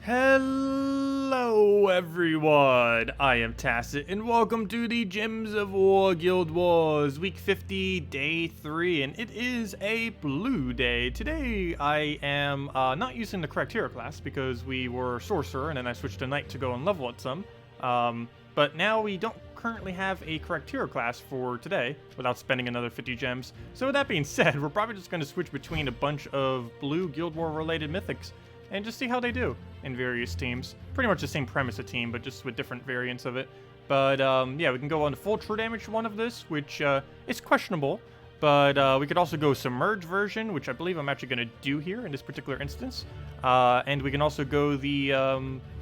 Hello everyone, I am Tacet and welcome to the Gems of War Guild Wars Week 50 Day 3, and it is a blue day. Today I am not using the correct hero class because we were Sorcerer and then I switched to Knight to go and level it some. But now we don't currently have a correct hero class for today without spending another 50 gems. So with that being said, we're probably just going to switch between a bunch of blue Guild War related mythics and just see how they do in various teams. Pretty much the same premise of team, but just with different variants of it. But yeah, we can go on to full true damage one of this, which is questionable. But we could also go submerge version, which I believe I'm actually going to do here in this particular instance. And we can also go the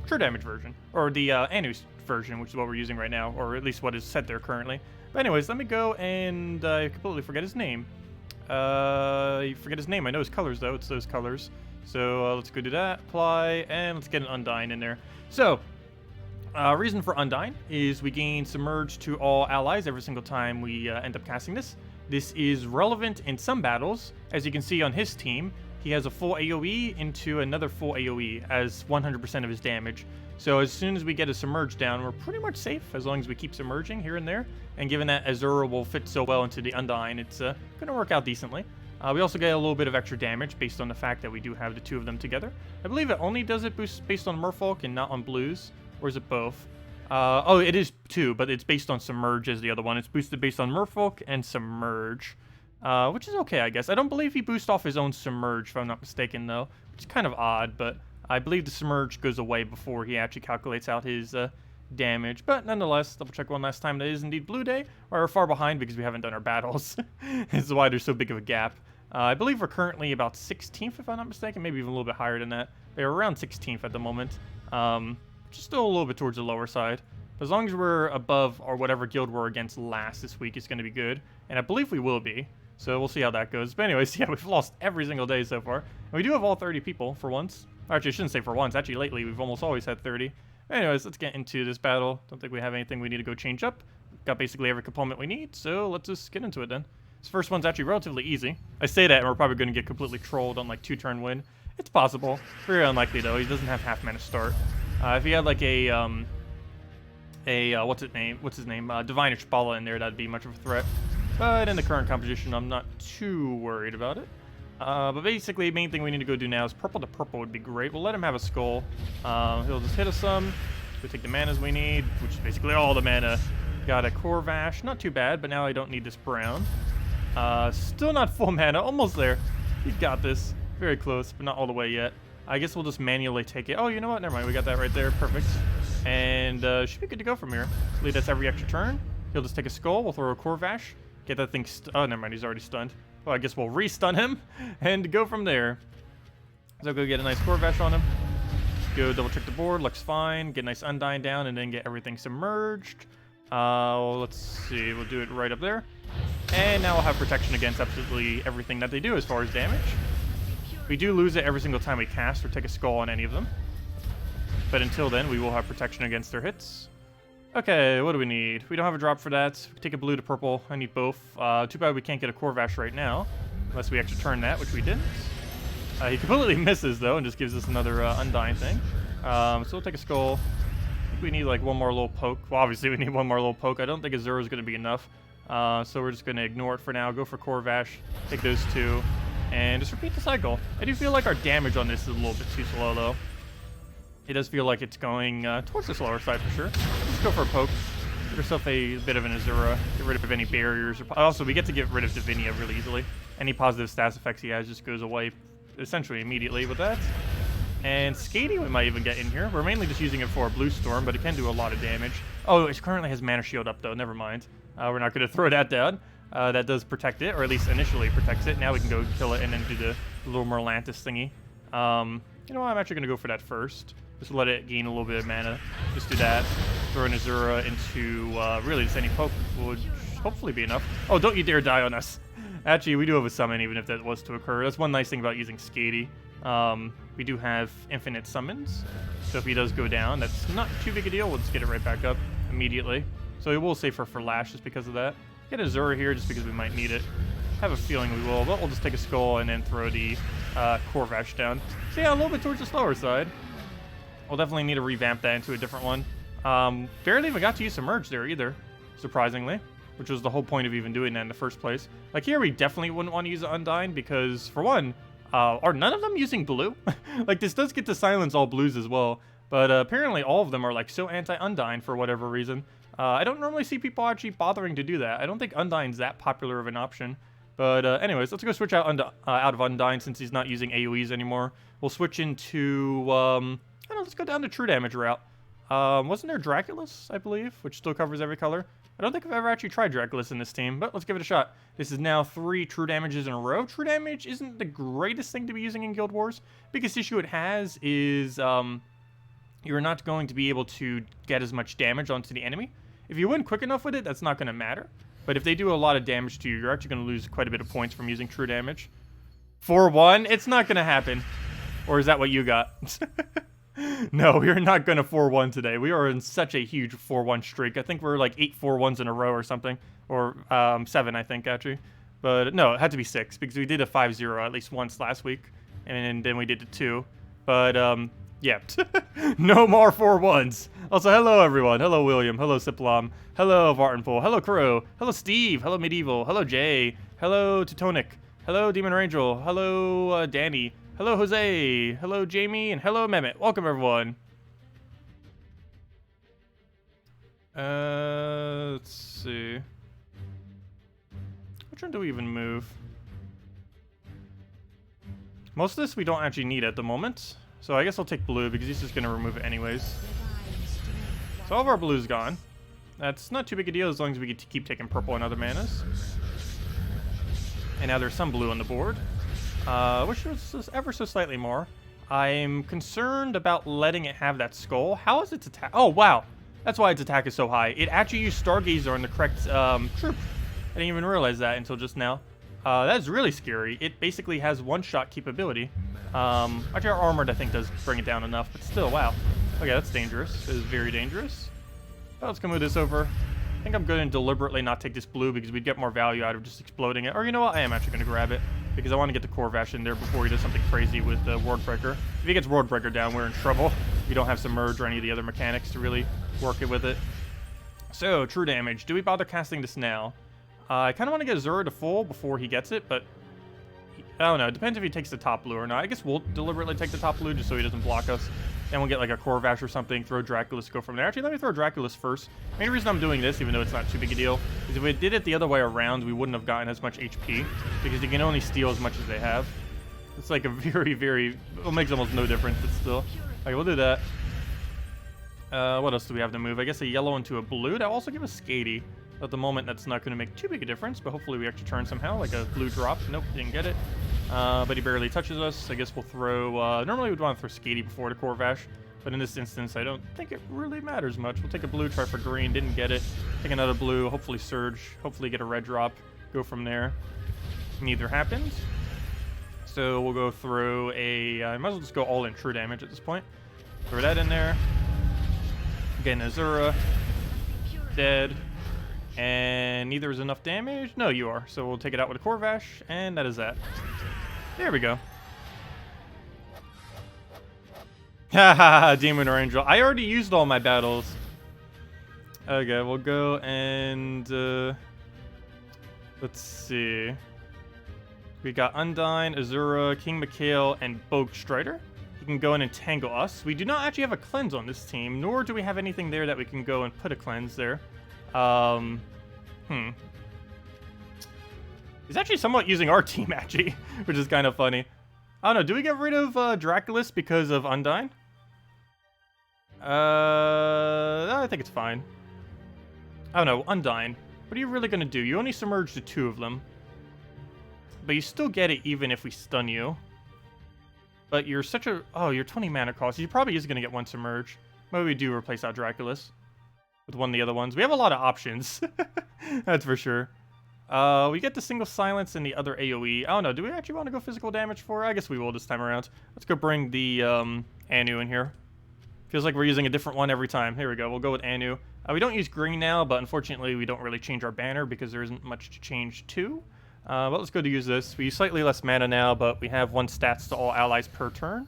true damage version, or the Anus version, which is what we're using right now, or at least what is set there currently. But anyways, let me go and I completely forget his name. You forget his name. I know his colors though. It's those colors. So let's go do that, apply, and let's get an Undyne in there. So, reason for Undyne is we gain Submerge to all allies every single time we end up casting this. This is relevant in some battles. As you can see on his team, he has a full AoE into another full AoE as 100% of his damage. So as soon as we get a Submerge down, we're pretty much safe as long as we keep submerging here and there. And given that Azura will fit so well into the Undyne, it's going to work out decently. We also get a little bit of extra damage based on the fact that we do have the two of them together. I believe it only does it boost based on Merfolk and not on blues, or is it both? Oh, it is two, but it's based on Submerge as the other one. It's boosted based on Merfolk and Submerge, which is okay, I guess. I don't believe he boosts off his own Submerge, if I'm not mistaken, though, which is kind of odd, but I believe the Submerge goes away before he actually calculates out his damage. But nonetheless, double check one last time, that is indeed blue day. We're far behind because we haven't done our battles. This is why there's so big of a gap. I believe we're currently about 16th, if I'm not mistaken, maybe even a little bit higher than that. We're around 16th at the moment, which is still a little bit towards the lower side. But as long as we're above or whatever guild we're against last this week, it's going to be good. And I believe we will be, so we'll see how that goes. But anyways, yeah, we've lost every single day so far. And we do have all 30 people for once. Or actually, I shouldn't say for once. Actually, lately, we've almost always had 30. Anyways, let's get into this battle. Don't think we have anything we need to go change up. Got basically every component we need, so let's just get into it then. This first one's actually relatively easy. I say that and we're probably going to get completely trolled on like 2-turn win. It's possible. Very unlikely though. He doesn't have half mana start. If he had like a what's his name? Divine Ishbala in there, that'd be much of a threat. But in the current composition, I'm not too worried about it. But basically, the main thing we need to go do now is purple to purple would be great. We'll let him have a skull. He'll just hit us some. We'll take the manas we need, which is basically all the mana. Got a Corvash, not too bad, but now I don't need this brown. Still not full mana, almost there. He's got this. Very close, but not all the way yet. I guess we'll just manually take it. Oh, you know what? Never mind, we got that right there. Perfect. And should be good to go from here. Lead us every extra turn. He'll just take a skull. We'll throw a Corvash. Get that thing oh, never mind, he's already stunned. Well, I guess we'll re-stun him and go from there. So go get a nice Corvash on him. Go double check the board, looks fine. Get a nice Undyne down and then get everything submerged. Let's see, we'll do it right up there. And now we'll have protection against absolutely everything that they do as far as damage. We do lose it every single time we cast or take a skull on any of them. But until then, we will have protection against their hits. Okay, what do we need? We don't have a drop for that. We take a blue to purple. I need both. Too bad we can't get a Corvash right now. Unless we actually turn that, which we didn't. He completely misses, though, and just gives us another Undyne thing. So we'll take a skull. I think we need, like, one more little poke. Well, obviously, we need one more little poke. I don't think Azura is going to be enough. So we're just going to ignore it for now. Go for Corvash. Take those two. And just repeat the cycle. I do feel like our damage on this is a little bit too slow, though. It does feel like it's going towards the slower side for sure. Let's go for a poke. Get yourself a bit of an Azura. Get rid of any barriers. Also, we get to get rid of Divinia really easily. Any positive stats effects he has just goes away essentially immediately with that. And Skating we might even get in here. We're mainly just using it for a Blue Storm, but it can do a lot of damage. Oh, it currently has Mana Shield up though. Never mind. We're not going to throw that down. That does protect it, or at least initially protects it. Now we can go kill it and then do the little Merlantis thingy. You know what? I'm actually going to go for that first. Just let it gain a little bit of mana. Just do that. Throw an Azura into really just any poke would hopefully be enough. Oh, don't you dare die on us. Actually, we do have a summon even if that was to occur. That's one nice thing about using Skady. We do have infinite summons. So if he does go down, that's not too big a deal. We'll just get it right back up immediately. So we will save her for Lash just because of that. Get Azura here just because we might need it. Have a feeling we will, but we'll just take a skull and then throw the Corvash down. So yeah, a little bit towards the slower side. We'll definitely need to revamp that into a different one. Barely even got to use Submerge there either, surprisingly, which was the whole point of even doing that in the first place. Like here, we definitely wouldn't want to use Undyne because, for one, are none of them using blue? Like this does get to silence all blues as well, but apparently all of them are like so anti-Undyne for whatever reason. I don't normally see people actually bothering to do that. I don't think Undyne's that popular of an option. But anyways, let's go switch out of Undyne since he's not using AoEs anymore. We'll switch into, I don't know, let's go down the true damage route. Wasn't there Draculus, I believe, which still covers every color? I don't think I've ever actually tried Draculus in this team, but let's give it a shot. This is now 3 true damages in a row. True damage isn't the greatest thing to be using in Guild Wars. Biggest issue it has is you're not going to be able to get as much damage onto the enemy. If you win quick enough with it, that's not going to matter. But if they do a lot of damage to you, you're actually going to lose quite a bit of points from using true damage. 4-1? It's not going to happen. Or is that what you got? No, we're not going to 4-1 today. We are in such a huge 4-1 streak. I think we're like 8 4-1s in a row or something. Or 7, I think, actually. But no, it had to be 6 because we did a 5-0 at least once last week. And then we did a 2. But, yeah. No more 4-1s. Also, hello, everyone. Hello, William. Hello, Siplam. Hello, Vartanpool. Hello, Crow. Hello, Steve. Hello, Medieval. Hello, Jay. Hello, Teutonic. Hello, Demon Rangel. Hello, Danny. Hello, Jose. Hello, Jamie. And hello, Mehmet. Welcome, everyone. Let's see. Which one do we even move? Most of this we don't actually need at the moment. So I guess I'll take blue because he's just going to remove it anyways. So all of our blue's gone. That's not too big a deal as long as we get to keep taking purple and other manas. And now there's some blue on the board. Which was ever so slightly more. I'm concerned about letting it have that skull. How is its attack? Oh, wow. That's why its attack is so high. It actually used Stargazer on the correct troop. I didn't even realize that until just now. That's really scary. It basically has one-shot capability. Actually, our armored, I think, does bring it down enough, but still, wow. Okay, that's dangerous. It is very dangerous. Well, let's go move this over. I think I'm going to deliberately not take this blue because we'd get more value out of just exploding it. Or you know what? I am actually going to grab it because I want to get the Corvash in there before he does something crazy with the Wardbreaker. If he gets Wardbreaker down, we're in trouble. We don't have Submerge or any of the other mechanics to really work it with it. So, true damage. Do we bother casting this now? I kind of want to get Azura to full before he gets it, but I don't know. It depends if he takes the top blue or not. I guess we'll deliberately take the top blue just so he doesn't block us. Then we'll get like a Corvash or something, throw Draculus, go from there. Actually, let me throw Draculus first. Main reason I'm doing this, even though it's not too big a deal, is if we did it the other way around, we wouldn't have gotten as much HP because you can only steal as much as they have. It's like a very, very, it makes almost no difference, but still. Okay, we'll do that. What else do we have to move? I guess a yellow into a blue. That'll also give us Skady. At the moment, that's not going to make too big a difference, but hopefully we actually turn somehow, like a blue drop. Nope, didn't get it. But he barely touches us. I guess we'll throw... normally we'd want to throw Skady before the Corvash, but in this instance, I don't think it really matters much. We'll take a blue, try for green, didn't get it. Take another blue, hopefully Surge, hopefully get a red drop, go from there. Neither happened. So we'll go through a... I might as well just go all in true damage at this point. Throw that in there. Again, Azura. Dead. And neither is enough damage. No, you are. So we'll take it out with a Corvash, and that is that. There we go. Haha, Demon or Angel. I already used all my battles. Okay, we'll go and... let's see. We got Undyne, Azura, King Mikhail, and Bogue Strider. You can go in and tangle us. We do not actually have a cleanse on this team, nor do we have anything there that we can go and put a cleanse there. He's actually somewhat using our team, actually, which is kind of funny. I don't know, do we get rid of Draculus because of Undyne? I think it's fine. I don't know, Undyne. What are you really going to do? You only submerge the 2 of them. But you still get it even if we stun you. But you're such a... Oh, you're 20 mana cost. You probably is going to get 1 submerge. Maybe we do replace out Draculus with one of the other ones. We have a lot of options. That's for sure. We get the single silence and the other AoE. I don't know. Do we actually want to go physical damage for it? I guess we will this time around. Let's go bring the Anu in here. Feels like we're using a different one every time. Here we go. We'll go with Anu. We don't use green now, but unfortunately we don't really change our banner because there isn't much to change to. But let's go to use this. We use slightly less mana now, but we have 1 stats to all allies per turn.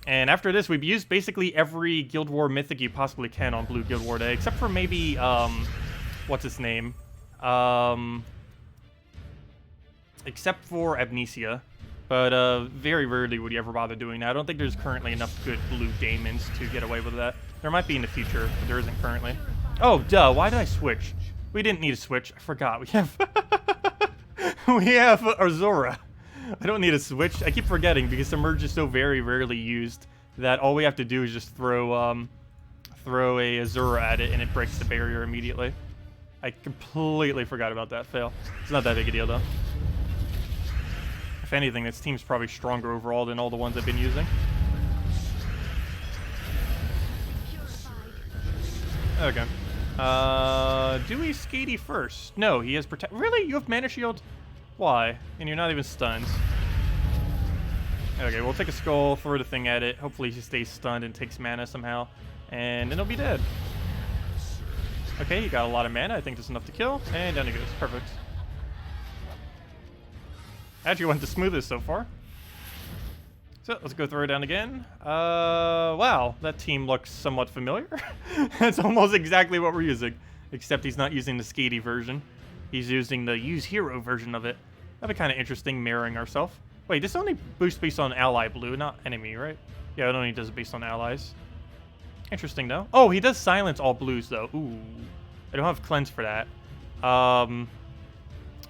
And after this, we've used basically every Guild War mythic you possibly can on Blue Guild War Day, except for maybe, what's its name? Except for Amnesia. But very rarely would you ever bother doing that. I don't think there's currently enough good blue daemons to get away with that. There might be in the future, but there isn't currently. Oh, duh, why did I switch? We didn't need to switch. I forgot. We have we have Azura. I don't need a switch. I keep forgetting because Submerge is so very rarely used that all we have to do is just throw a Azura at it and it breaks the barrier immediately. I completely forgot about that fail. It's not that big a deal though. If anything, this team's probably stronger overall than all the ones I've been using. Okay. Do we Skady first? No, he has protect. Really? You have mana shield? Why? And you're not even stunned. Okay, we'll take a skull, throw the thing at it. Hopefully he stays stunned and takes mana somehow. And then he'll be dead. Okay, he got a lot of mana. I think that's enough to kill. And down he goes. Perfect. Actually went the smoothest so far. So let's go throw it down again. Wow, that team looks somewhat familiar. That's almost exactly what we're using. Except he's not using the Skady version. He's using the use hero version of it. That'd be kind of interesting, mirroring ourselves. Wait, this only boosts based on ally blue, not enemy, right? Yeah, it only does it based on allies. Interesting, though. Oh, he does silence all blues, though. Ooh. I don't have cleanse for that.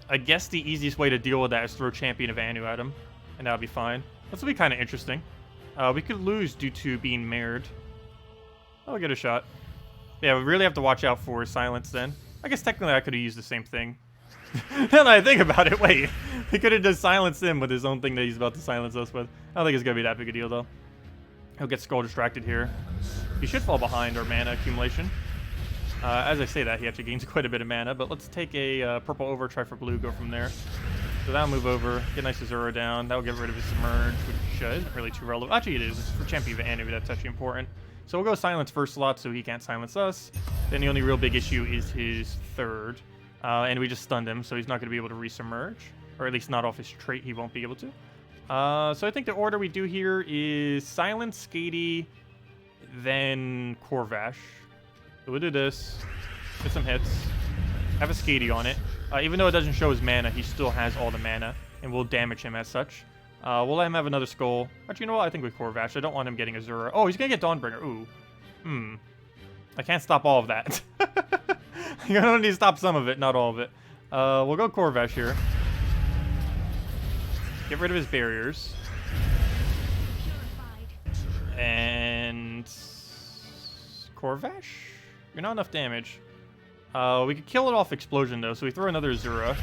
I guess the easiest way to deal with that is throw Champion of Anu at him, and that'll be fine. This will be kind of interesting. We could lose due to being mirrored. I'll get a shot. Yeah, we really have to watch out for silence then. I guess technically I could have used the same thing. Now that I think about it, wait. He could have just silenced him with his own thing that he's about to silence us with. I don't think it's going to be that big a deal, though. He'll get skull distracted here. He should fall behind our mana accumulation. As I say that, he actually gains quite a bit of mana, but let's take a purple over, try for blue, go from there. So that'll move over, get nice Azura down. That'll get rid of his Submerge, which isn't really too relevant. Actually, it is. It's for Champion of Anu, that's actually important. So we'll go silence first slot so he can't silence us. Then the only real big issue is his third. And we just stunned him, so he's not going to be able to resubmerge. Or at least not off his trait, he won't be able to. So I think the order we do here is silence, Skady, then Corvash. So we'll do this, get some hits, have a Skady on it. Even though it doesn't show his mana, he still has all the mana, and we'll damage him as such. We'll let him have another skull. Actually, you know what? I think we Corvash. I don't want him getting Azura. Oh, he's going to get Dawnbringer. Ooh. I can't stop all of that. You only need to stop some of it, not all of it. We'll go Corvash here. Get rid of his barriers. And Corvash? You're not enough damage. We could kill it off explosion though, so we throw another Azura.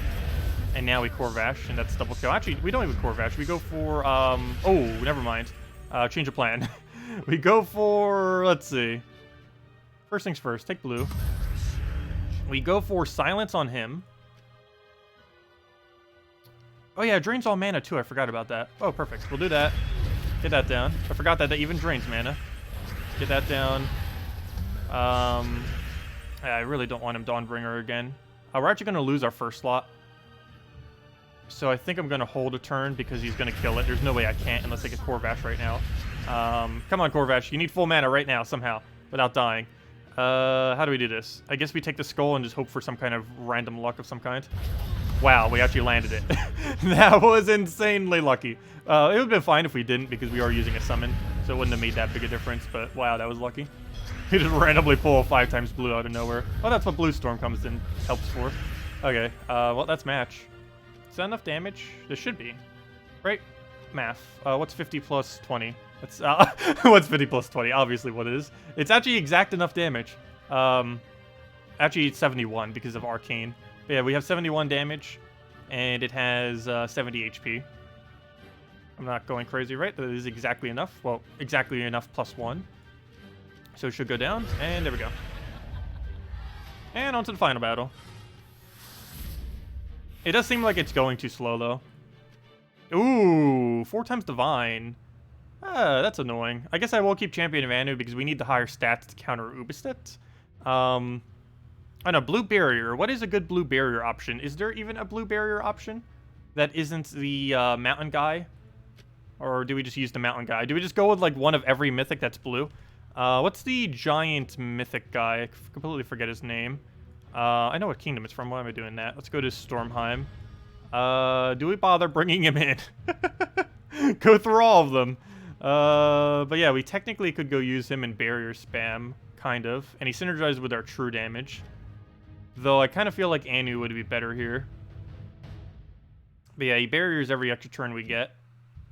And now we Corvash, and that's double kill. Actually, we don't even Corvash. We go for, oh, never mind. Change of plan. We go for, let's see. First things first, take blue. We go for silence on him. Oh yeah, it drains all mana too. I forgot about that. Oh, perfect. We'll do that. Get that down. I forgot that even drains mana. Get that down. I really don't want him Dawnbringer again. We're actually going to lose our first slot. So I think I'm going to hold a turn because he's going to kill it. There's no way I can't unless I get Corvash right now. Come on, Corvash. You need full mana right now somehow without dying. How do we do this? I guess we take the skull and just hope for some kind of random luck of some kind. Wow, we actually landed it. That was insanely lucky. It would have been fine if we didn't because we are using a summon. So it wouldn't have made that big a difference, but wow, that was lucky. You just randomly pull 5 times blue out of nowhere. Well, that's what Blue Storm comes in helps for. Okay, well, that's match. Is that enough damage? This should be. Right? Math. What's 50 plus 20? That's, what's 50 plus 20? Obviously what it is. It's actually exact enough damage. Actually, it's 71 because of Arcane. But yeah, we have 71 damage, and it has 70 HP. I'm not going crazy, right? That is exactly enough. Well, exactly enough plus 1. So it should go down, and there we go. And on to the final battle. It does seem like it's going too slow, though. Ooh, 4 times Divine. That's annoying. I guess I will keep Champion of Anu because we need the higher stats to counter Ubistet. I know, Blue Barrier. What is a good Blue Barrier option? Is there even a Blue Barrier option that isn't the Mountain guy? Or do we just use the mountain guy? Do we just go with like one of every mythic that's blue? What's the giant mythic guy? I completely forget his name. I know what kingdom it's from. Why am I doing that? Let's go to Stormheim. Do we bother bringing him in? Go through all of them. But yeah, we technically could go use him in barrier spam, kind of. And he synergizes with our true damage. Though I kind of feel like Anu would be better here. But yeah, he barriers every extra turn we get.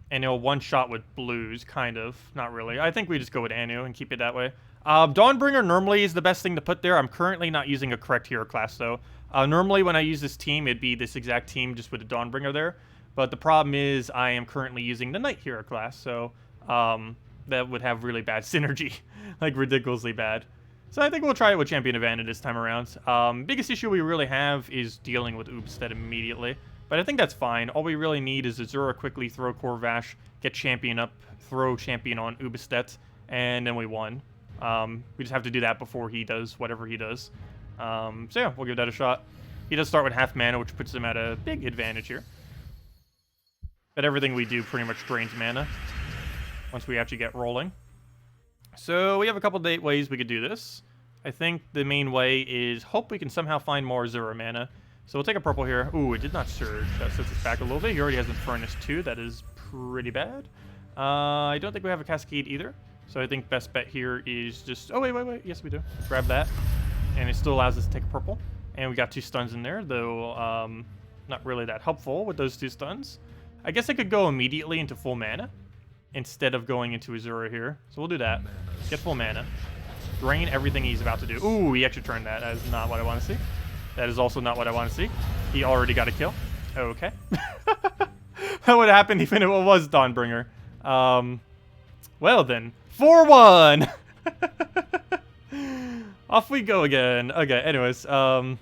And he'll one-shot with blues, kind of. Not really. I think we just go with Anu and keep it that way. Dawnbringer normally is the best thing to put there. I'm currently not using a correct hero class, though. Normally, when I use this team, it'd be this exact team just with a Dawnbringer there. But the problem is I am currently using the Knight hero class, so that would have really bad synergy. Like, ridiculously bad. So I think we'll try it with Champion Advantage this time around. Biggest issue we really have is dealing with Ubstead immediately. But I think that's fine. All we really need is Azura quickly throw Corvash, get Champion up, throw Champion on Ubstead, and then we won. We just have to do that before he does whatever he does. So yeah, we'll give that a shot. He does start with half mana, which puts him at a big advantage here. But everything we do pretty much drains mana once we actually get rolling. So we have a couple of ways we could do this. I think the main way is hope we can somehow find more Azura mana. So we'll take a purple here. Ooh, it did not surge. That sets us back a little bit. He already has a Furnace too. That is pretty bad. I don't think we have a Cascade either. So I think best bet here is just... Oh, wait. Yes, we do. Grab that. And it still allows us to take a purple. And we got 2 stuns in there, though not really that helpful with those 2 stuns. I guess I could go immediately into full mana instead of going into Azura here. So we'll do that. Get full mana. Drain everything he's about to do. Ooh, he actually turned that. That is not what I want to see. That is also not what I want to see. He already got a kill. Okay. That would have happened even if it was Dawnbringer. Well then. 4-1! Off we go again. Okay, anyways. Yeah,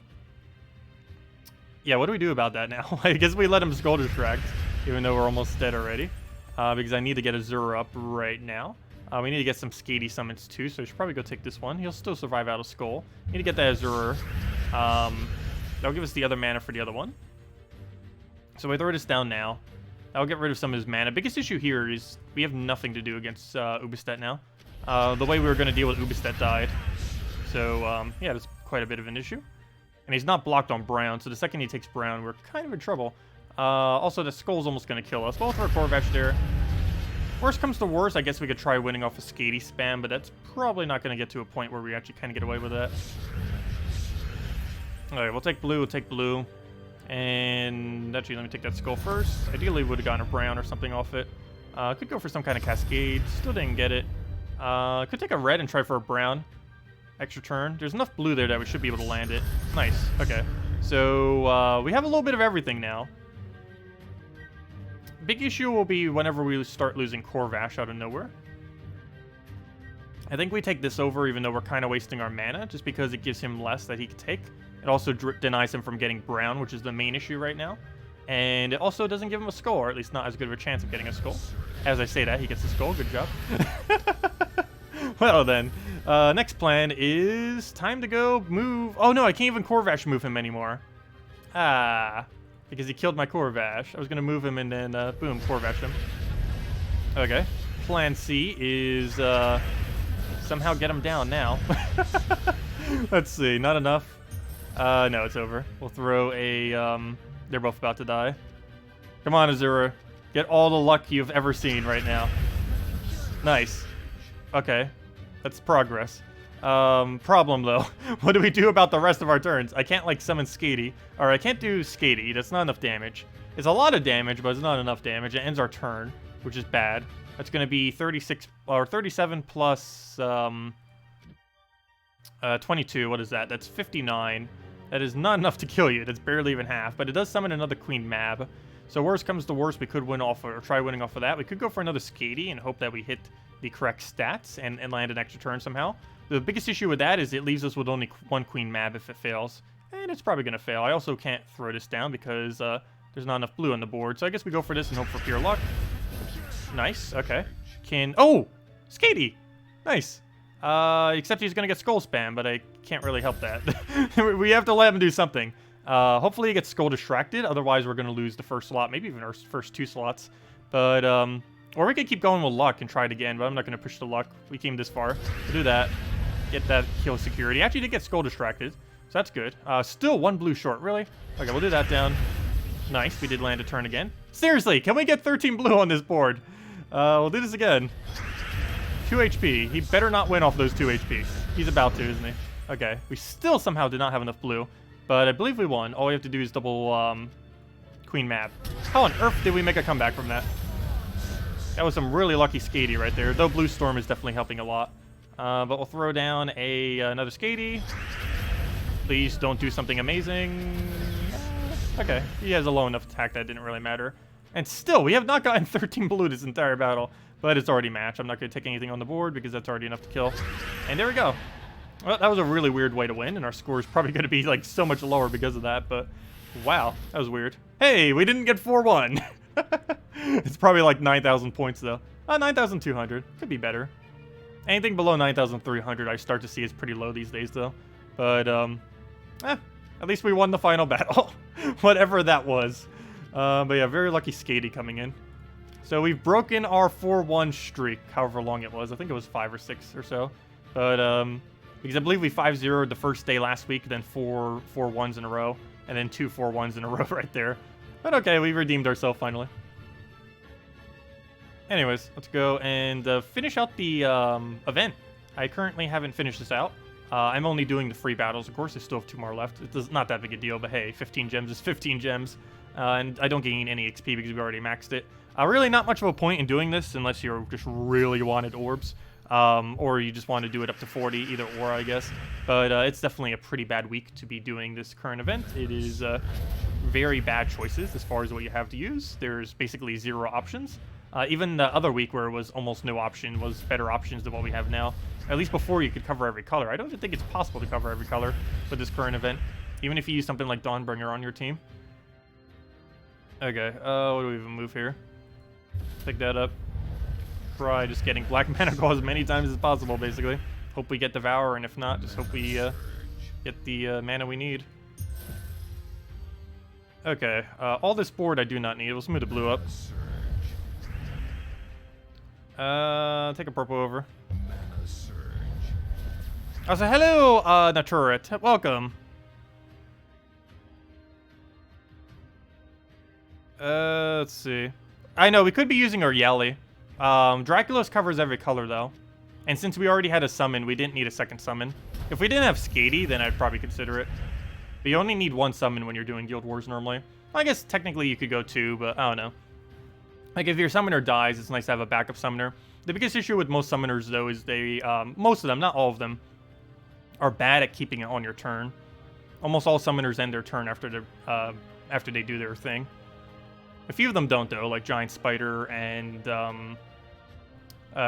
what do we do about that now? I guess we let him Skull Distract, even though we're almost dead already. Because I need to get Azura up right now. We need to get some Skatey summons too, so I should probably go take this one. He'll still survive out of Skull. Need to get that Azura. That'll give us the other mana for the other one. So we throw this down now. That'll get rid of some of his mana. Biggest issue here is we have nothing to do against Ubstead now. The way we were going to deal with Ubstead died. So, yeah, that's quite a bit of an issue. And he's not blocked on Brown, so the second he takes Brown, we're kind of in trouble. Also, the Skull's almost going to kill us. We'll throw a Corvash there. Worst comes to worst, I guess we could try winning off a Skatey spam, but that's probably not going to get to a point where we actually kind of get away with that. Alright, we'll take blue. And actually, let me take that Skull first. Ideally, we would have gotten a Brown or something off it. Could go for some kind of Cascade. Still didn't get it. Could take a red and try for a Brown. Extra turn. There's enough blue there that we should be able to land it. Nice. Okay. So, we have a little bit of everything now. Big issue will be whenever we start losing Corvash out of nowhere. I think we take this over even though we're kind of wasting our mana, just because it gives him less that he could take. It also denies him from getting Brown, which is the main issue right now. And it also doesn't give him a Skull, or at least not as good of a chance of getting a Skull. As I say that, he gets a Skull. Good job. Well then, next plan is time to go move... Oh no, I can't even Corvash move him anymore. Because he killed my Corvash. I was going to move him and then, boom, Corvash him. Okay. Plan C is, somehow get him down now. Let's see. Not enough. No, it's over. We'll throw a, they're both about to die. Come on, Azura. Get all the luck you've ever seen right now. Nice. Okay. That's progress. Problem though. What do we do about the rest of our turns? I can't like summon Skatey. Or I can't do Skatey. That's not enough damage. It's a lot of damage, but it's not enough damage. It ends our turn, which is bad. That's going to be 36 or 37 plus 22. What is that? That's 59. That is not enough to kill you. That's barely even half. But it does summon another Queen Mab. So worst comes to worst, we could win off or try winning off of that. We could go for another Skatey and hope that we hit the correct stats and land an extra turn somehow. The biggest issue with that is it leaves us with only 1 Queen Mab if it fails. And it's probably going to fail. I also can't throw this down because there's not enough blue on the board. So I guess we go for this and hope for pure luck. Nice. Okay. Oh! Skatey! Nice. Except he's going to get Skull Spam, but I can't really help that. We have to let him do something. Hopefully he gets Skull Distracted. Otherwise we're going to lose the first slot. Maybe even our first 2 slots. But Or we could keep going with luck and try it again, but I'm not going to push the luck. We came this far. We'll do that. Get that kill security. Actually did get skull distracted, so that's good. Still 1 blue short, really? Okay, we'll do that down. Nice, we did land a turn again. Seriously, can we get 13 blue on this board? We'll do this again. 2 HP. He better not win off those 2 HP. He's about to, isn't he? Okay, we still somehow did not have enough blue, but I believe we won. All we have to do is double Queen Map. How on earth did we make a comeback from that? That was some really lucky Skady right there, though Blue Storm is definitely helping a lot. But we'll throw down another Skady. Please don't do something amazing. Okay, he has a low enough attack that didn't really matter. And still, we have not gotten 13 blue this entire battle, but it's already matched. I'm not going to take anything on the board because that's already enough to kill. And there we go. Well, that was a really weird way to win, and our score is probably going to be like so much lower because of that, but wow, that was weird. Hey, we didn't get 4-1. It's probably like 9,000 points though. 9,200. Could be better. Anything below 9,300 I start to see is pretty low these days though. But at least we won the final battle. Whatever that was. But yeah, very lucky Skady coming in. So we've broken our 4-1 streak, however long it was. I think it was 5 or 6 or so. But because I believe we 5-0'd the first day last week, then 4 4-1s in a row, and then 2 4-1s in a row right there. But okay, we redeemed ourselves finally. Anyways, let's go and finish out the event. I currently haven't finished this out. I'm only doing the free battles, of course. I still have 2 more left. It's not that big a deal, but hey, 15 gems is 15 gems. And I don't gain any XP because we already maxed it. Really not much of a point in doing this unless you just really wanted orbs. Or you just want to do it up to 40, either or, I guess. But it's definitely a pretty bad week to be doing this current event. It is very bad choices as far as what you have to use. There's basically 0 options. Even the other week where it was almost no option was better options than what we have now. At least before you could cover every color. I don't think it's possible to cover every color with this current event. Even if you use something like Dawnbringer on your team. Okay, what do we even move here? Pick that up. Try just getting black mana go as many times as possible, basically. Hope we get Devour, and if not, just hope we get the mana we need. Okay, all this board I do not need. We'll smooth the blue up. Take a purple over. I was like, hello, Naturet. Welcome. Let's see. I know, we could be using our Yali. Draculos covers every color, though. And since we already had a summon, we didn't need a second summon. If we didn't have Skady, then I'd probably consider it. But you only need 1 summon when you're doing Guild Wars normally. I guess technically you could go 2, but I don't know. Like, if your summoner dies, it's nice to have a backup summoner. The biggest issue with most summoners, though, is they, most of them, not all of them, are bad at keeping it on your turn. Almost all summoners end their turn after they do their thing. A few of them don't, though, like Giant Spider and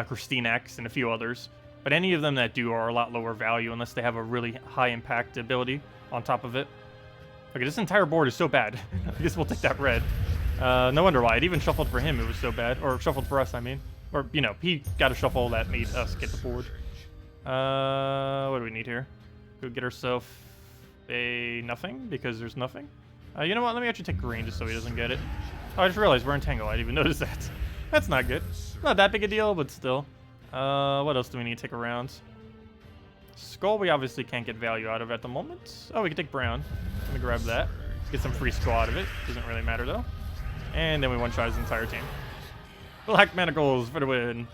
Christine X and a few others. But any of them that do are a lot lower value unless they have a really high impact ability on top of it. Okay, this entire board is so bad. I guess we'll take that red. No wonder why. It even shuffled for him, it was so bad. Or shuffled for us, I mean. Or, you know, he got a shuffle that made us get the board. What do we need here? Go get ourselves a nothing, because there's nothing. You know what? Let me actually take green just so he doesn't get it. Oh, I just realized we're in Tangle. I didn't even notice that. That's not good. Not that big a deal, but still. What else do we need to take around? Skull we obviously can't get value out of at the moment. Oh, we can take brown. Let me grab that. Get some free skull out of it. Doesn't really matter, though. And then we one-shot his entire team. Black Manacles for the win.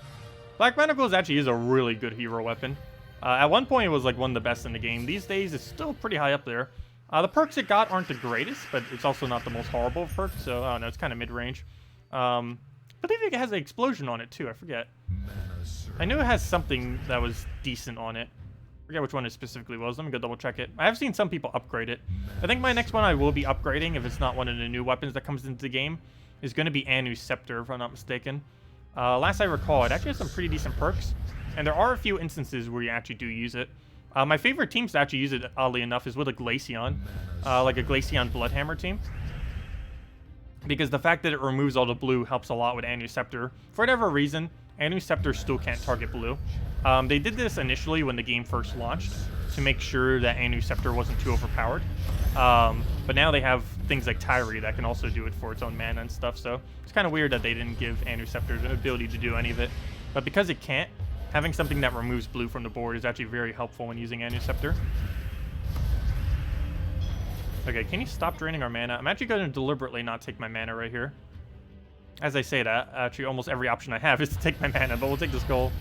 Black Manacles actually is a really good hero weapon. At one point, it was like one of the best in the game. These days, it's still pretty high up there. The perks it got aren't the greatest, but it's also not the most horrible of perks, so I don't know, it's kind of mid-range. I believe it has an explosion on it, too. I forget. I knew it has something that was decent on it. I forget which one it specifically was. Let me go double-check it. I have seen some people upgrade it. I think my next one I will be upgrading, if it's not one of the new weapons that comes into the game, is going to be Anu's Scepter, if I'm not mistaken. Last I recall, it actually has some pretty decent perks, and there are a few instances where you actually do use it. My favorite teams to actually use it, oddly enough, is with a Glaceon, like a Glaceon Bloodhammer team. Because the fact that it removes all the blue helps a lot with Anu's Scepter. For whatever reason, Anu's Scepter still can't target blue. They did this initially when the game first launched, to make sure that Anu's Scepter wasn't too overpowered. But now they have things like Tyree that can also do it for its own mana and stuff, so it's kind of weird that they didn't give Anusceptor the ability to do any of it. But because it can't, having something that removes blue from the board is actually very helpful when using Anusceptor. Okay, can you stop draining our mana? I'm actually going to deliberately not take my mana right here. As I say that, actually almost every option I have is to take my mana, but we'll take this gold.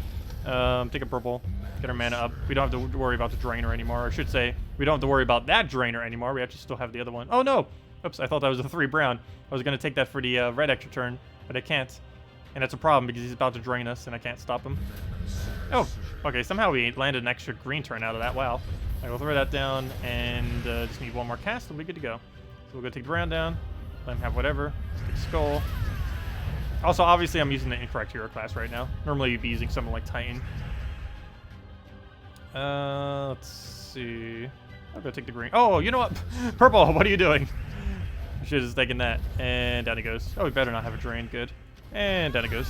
Take a purple, get our mana up. We don't have to worry about the drainer anymore. Or I should say, we don't have to worry about that drainer anymore. We actually still have the other one. Oh no! Oops, I thought that was a 3 brown. I was going to take that for the red extra turn, but I can't. And that's a problem because he's about to drain us and I can't stop him. Oh, okay, somehow we landed an extra green turn out of that. Wow. Alright, we'll throw that down and just need one more cast and we're good to go. So we'll go take the brown down, let him have whatever. Let's take skull. Also, obviously, I'm using the incorrect hero class right now. Normally, you'd be using someone like Titan. Let's see. I'll go take the green. Oh, you know what? Purple, what are you doing? I should have just taken that. And down it goes. Oh, we better not have a drain. Good. And down it goes.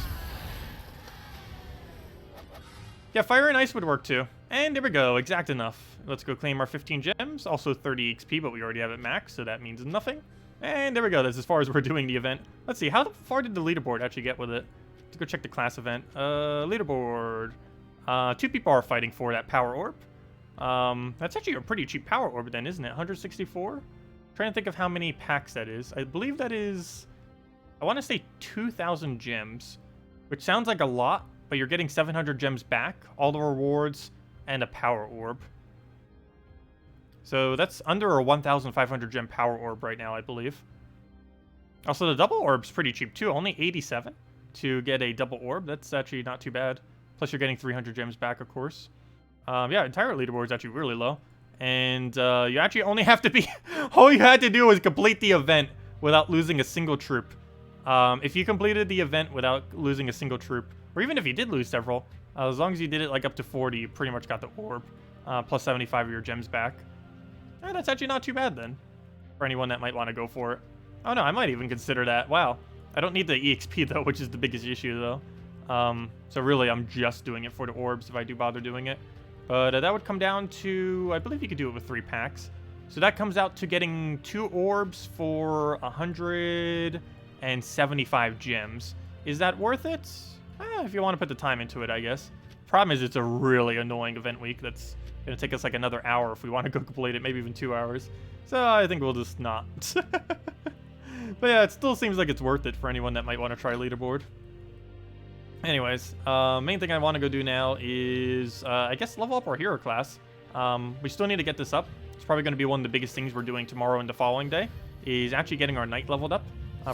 Yeah, fire and ice would work too. And there we go. Exact enough. Let's go claim our 15 gems. Also 30 XP, but we already have it max, so that means nothing. And there we go. That's as far as we're doing the event. Let's see. How far did the leaderboard actually get with it? Let's go check the class event. Leaderboard. 2 people are fighting for that power orb. That's actually a pretty cheap power orb then, isn't it? 164? Trying to think of how many packs that is. I believe that is, I want to say 2,000 gems, which sounds like a lot, but you're getting 700 gems back, all the rewards, and a power orb. So that's under a 1,500 gem power orb right now, I believe. Also, the double orb's pretty cheap too. Only 87 to get a double orb. That's actually not too bad. Plus, you're getting 300 gems back, of course. Yeah, entire leaderboard is actually really low. And you actually only have to be... all you had to do was complete the event without losing a single troop. If you completed the event without losing a single troop, or even if you did lose several, as long as you did it like up to 40, you pretty much got the orb. Plus 75 of your gems back. That's actually not too bad then, for anyone that might want to go for it. Oh no, I might even consider that. Wow. I don't need the EXP though, which is the biggest issue though. So really, I'm just doing it for the orbs if I do bother doing it. But that would come down to, I believe you could do it with 3 packs. So that comes out to getting 2 orbs for 175 gems. Is that worth it? If you want to put the time into it, I guess. Problem is, it's a really annoying event week that's going to take us like another hour if we want to go complete it, maybe even 2 hours. So I think we'll just not. But yeah, it still seems like it's worth it for anyone that might want to try leaderboard. Anyways, main thing I want to go do now is, I guess, level up our hero class. We still need to get this up. It's probably going to be one of the biggest things we're doing tomorrow and the following day, is actually getting our knight leveled up.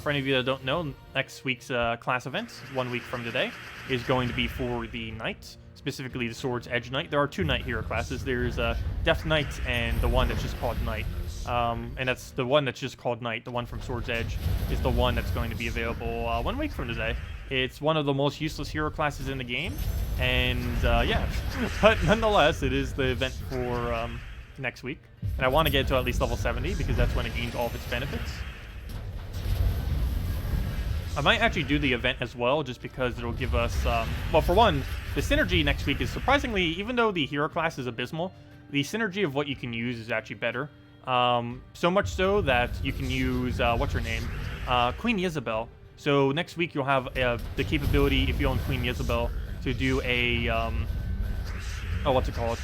For any of you that don't know, next week's class event, 1 week from today, is going to be for the knight, specifically the Sword's Edge Knight. There are 2 knight hero classes. There's Death Knight and the one that's just called Knight. And that's the one that's just called Knight, the one from Sword's Edge, is the one that's going to be available 1 week from today. It's one of the most useless hero classes in the game, and yeah, but nonetheless, it is the event for next week. And I want to get to at least level 70 because that's when it gains all of its benefits. I might actually do the event as well, just because it'll give us, well, for one, the synergy next week is surprisingly, even though the hero class is abysmal, the synergy of what you can use is actually better. So much so that you can use, what's her name? Queen Isabel. So next week you'll have the capability, if you own Queen Isabel, to do a, oh, what's it called?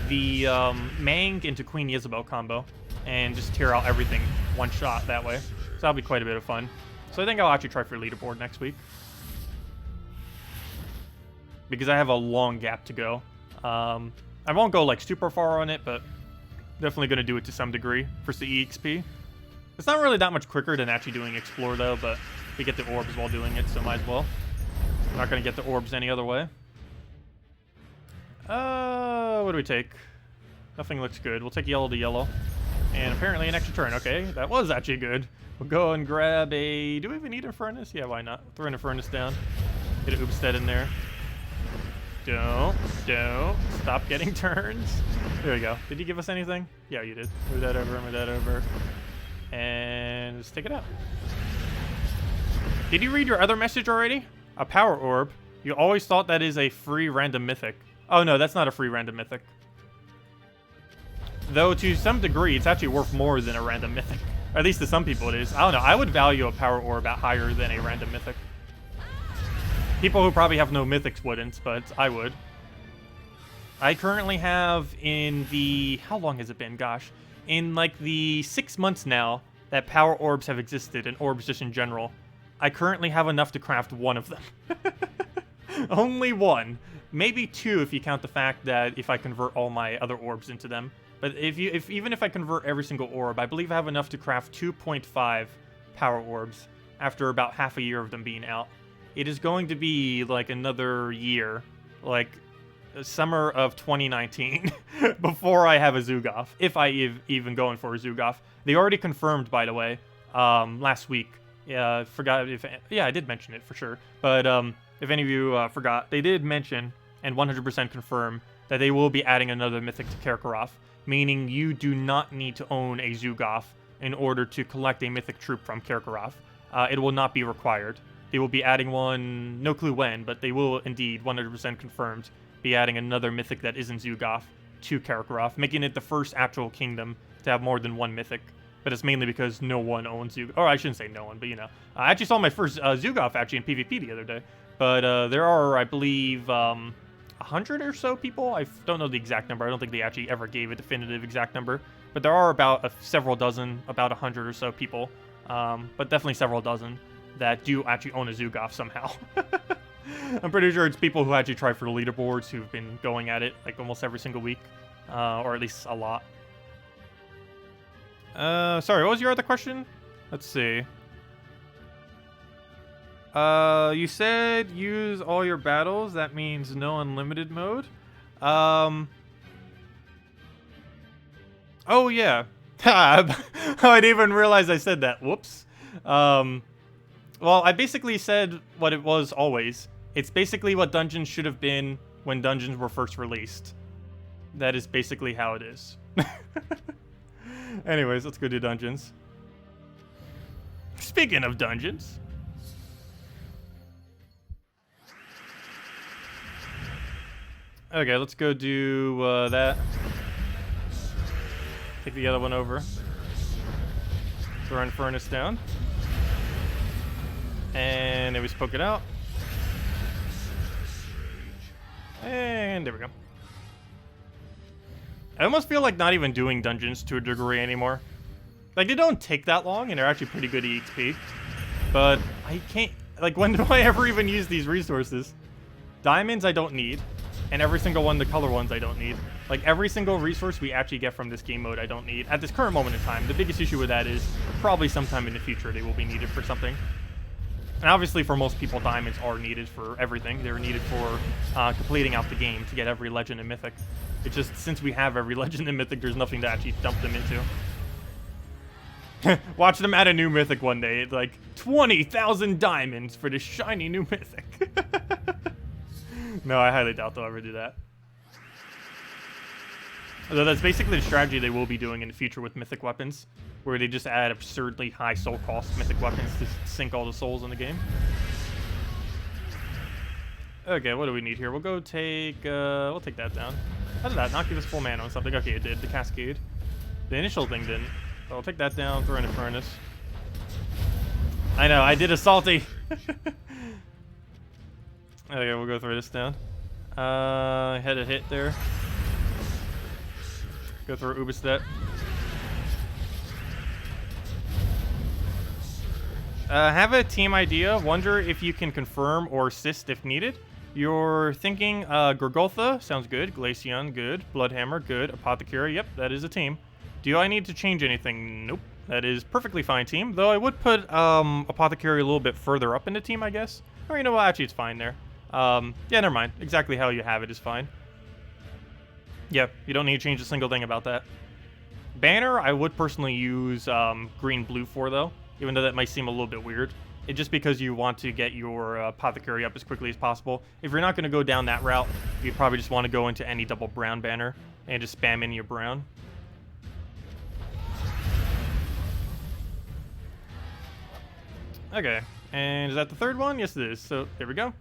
The Mang into Queen Isabel combo, and just tear out everything one shot that way. So that'll be quite a bit of fun. So I think I'll actually try for leaderboard next week, because I have a long gap to go. I won't go like super far on it, but definitely going to do it to some degree for the EXP. It's not really that much quicker than actually doing Explore though, but we get the orbs while doing it, so might as well. I'm not going to get the orbs any other way. What do we take? Nothing looks good. We'll take yellow to yellow. And apparently an extra turn. Okay, that was actually good. We'll go and grab a... Do we even need a furnace? Yeah, why not? Throw in a furnace down. Get an Oopstead in there. Don't. Stop getting turns. There we go. Did you give us anything? Yeah, you did. Move that over, move that over. And just take it out. Did you read your other message already? A power orb. You always thought that is a free random mythic. Oh no, that's not a free random mythic. Though to some degree, it's actually worth more than a random mythic. Or at least to some people it is. I don't know. I would value a power orb at higher than a random mythic. People who probably have no mythics wouldn't, but I would. I currently have in the... How long has it been? Gosh. In like the 6 months now that power orbs have existed, and orbs just in general, I currently have enough to craft one of them. Only one. Maybe two if you count the fact that if I convert all my other orbs into them. But even if I convert every single orb, I believe I have enough to craft 2.5 power orbs after about half a year of them being out. It is going to be like another year, like summer of 2019, before I have a Zugoff, if I even going for a Zugoff. They already confirmed, by the way, last week. Yeah, forgot if... Yeah, I did mention it for sure. But if any of you forgot, they did mention and 100% confirm that they will be adding another mythic to Karkaroth, meaning you do not need to own a Zugoff in order to collect a mythic troop from Karkaroth. It will not be required. They will be adding one, no clue when, but they will indeed, 100% confirmed, be adding another mythic that isn't Zugoff to Karkaroth, making it the first actual kingdom to have more than one mythic. But it's mainly because no one owns Zugoff. Or I shouldn't say no one, but you know. I actually saw my first Zugoff actually in PvP the other day. But there are, I believe, 100 or so people. I don't know the exact number. I don't think they actually ever gave a definitive exact number. But there are about several dozen, about 100 or so people. But definitely several dozen that do actually own a Zugoff somehow. I'm pretty sure it's people who actually try for the leaderboards who've been going at it like almost every single week. Or at least a lot. Sorry, what was your other question? Let's see. You said use all your battles. That means no unlimited mode. Oh, yeah. I didn't even realize I said that. Whoops. Well, I basically said what it was always. It's basically what dungeons should have been when dungeons were first released. That is basically how it is. Anyways, let's go do dungeons. Speaking of dungeons. Okay, let's go do that. Take the other one over. Throw in furnace down. And then we just poke it out. And there we go. I almost feel like not even doing dungeons to a degree anymore. Like, they don't take that long, and they're actually pretty good EXP. But I can't... Like, when do I ever even use these resources? Diamonds I don't need. And every single one, the color ones, I don't need. Like, every single resource we actually get from this game mode, I don't need. At this current moment in time, the biggest issue with that is probably sometime in the future they will be needed for something. And obviously, for most people, diamonds are needed for everything. They're needed for completing out the game to get every legend and mythic. It's just, since we have every legend and mythic, there's nothing to actually dump them into. Watch them add a new mythic one day. It's like 20,000 diamonds for this shiny new mythic. No, I highly doubt they'll ever do that. Although that's basically the strategy they will be doing in the future with mythic weapons, where they just add absurdly high soul cost mythic weapons to sink all the souls in the game. Okay, what do we need here? We'll go take, we'll take that down. How did that not give us full mana on something? Okay, it did. The cascade. The initial thing didn't. So I'll take that down, throw in a furnace. I know, I did a salty. Okay, we'll go throw this down. Had a hit there. Go through Ubistet. Have a team idea. Wonder if you can confirm or assist if needed. You're thinking Gorgotha, sounds good. Glaceon, good. Bloodhammer, good. Apothecary, yep, that is a team. Do I need to change anything? Nope. That is perfectly fine team. Though I would put Apothecary a little bit further up in the team, I guess. Or you know what, actually it's fine there. Yeah, never mind. Exactly how you have it is fine. Yep, you don't need to change a single thing about that. Banner, I would personally use green-blue for, though. Even though that might seem a little bit weird. It's just because you want to get your Apothecary up as quickly as possible. If you're not going to go down that route, you'd probably just want to go into any double brown banner and just spam in your brown. Okay, and is that the third one? Yes, it is. So, there we go.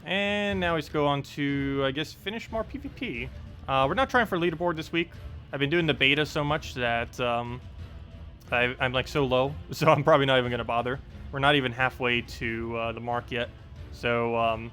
And now let's go on to, I guess, finish more PvP. We're not trying for leaderboard this week. I've been doing the beta so much that I'm like so low, so I'm probably not even gonna bother. We're not even halfway to the mark yet, so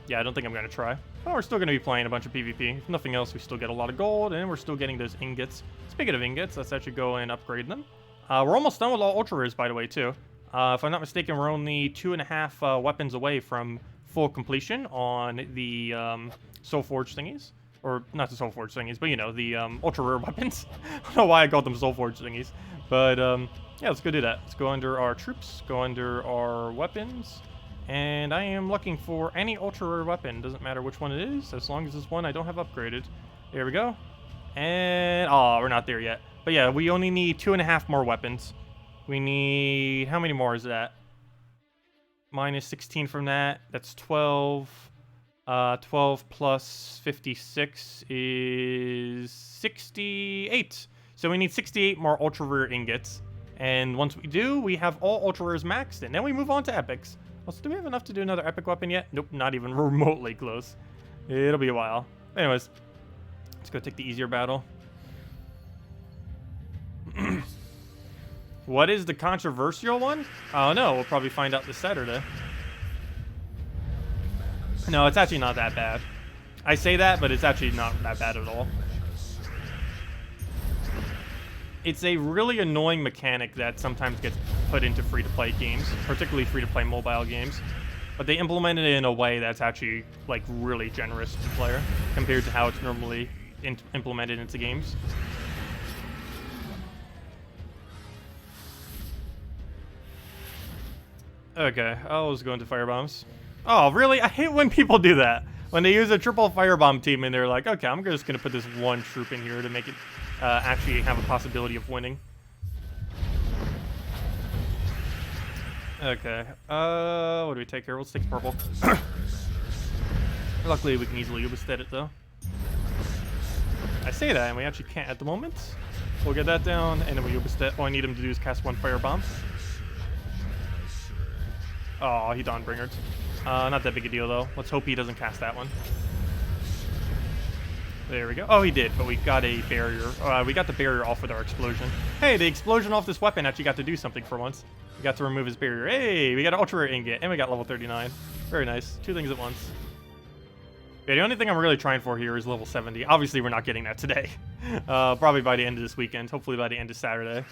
yeah, I don't think I'm gonna try. But we're still gonna be playing a bunch of PvP. If nothing else, we still get a lot of gold, and we're still getting those ingots. Speaking of ingots, let's actually go and upgrade them. We're almost done with all ultra rares, by the way, too. If I'm not mistaken, we're only 2.5 weapons away from full completion on the Soul Forge thingies. Or, not the Soul Forge thingies, but, you know, the ultra rare weapons. I don't know why I called them Soul Forge thingies. But, yeah, let's go do that. Let's go under our troops, go under our weapons. And I am looking for any ultra rare weapon. Doesn't matter which one it is, as long as it's one I don't have upgraded. There we go. And, oh, we're not there yet. But yeah, we only need 2.5 more weapons. We need, how many more is that? Minus 16 from that. That's 12. 12 plus 56 is 68. So we need 68 more ultra rare ingots. And once we do, we have all ultra rares maxed. And then we move on to epics. Also, do we have enough to do another epic weapon yet? Nope, not even remotely close. It'll be a while. Anyways, let's go take the easier battle. What is the controversial one? Oh no, we'll probably find out this Saturday. No, it's actually not that bad. I say that, but it's actually not that bad at all. It's a really annoying mechanic that sometimes gets put into free-to-play games, particularly free-to-play mobile games. But they implemented it in a way that's actually, like, really generous to the player compared to how it's normally implemented into games. Okay, I was going to firebombs. Oh, really? I hate when people do that. When they use a triple firebomb team and they're like, okay, I'm just going to put this one troop in here to make it actually have a possibility of winning. Okay, what do we take here? Let's take purple. Luckily, we can easily Ubestead it, though. I say that, and we actually can't at the moment. We'll get that down, and then we Ubestead. All I need him to do is cast one firebomb. Oh, he Dawnbringered. Not that big a deal, though. Let's hope he doesn't cast that one. There we go. Oh, he did, but we got a barrier. We got the barrier off with our explosion. Hey, the explosion off this weapon actually got to do something for once. We got to remove his barrier. Hey, we got an ultra rare ingot, and we got level 39. Very nice. Two things at once. Yeah, the only thing I'm really trying for here is level 70. Obviously, we're not getting that today. Probably by the end of this weekend. Hopefully by the end of Saturday.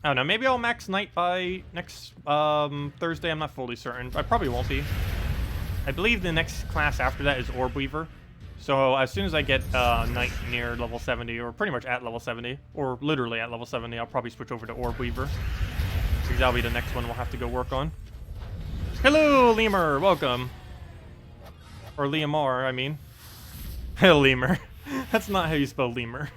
I don't know, maybe I'll max Knight by next Thursday. I'm not fully certain. I probably won't be. I believe the next class after that is Orb Weaver. So as soon as I get Knight near level 70, or pretty much at level 70, or literally at level 70, I'll probably switch over to Orb Weaver. Because that'll be the next one we'll have to go work on. Hello, Lemur! Welcome. Or Liamar, I mean. Hello, Lemur. That's not how you spell Lemur.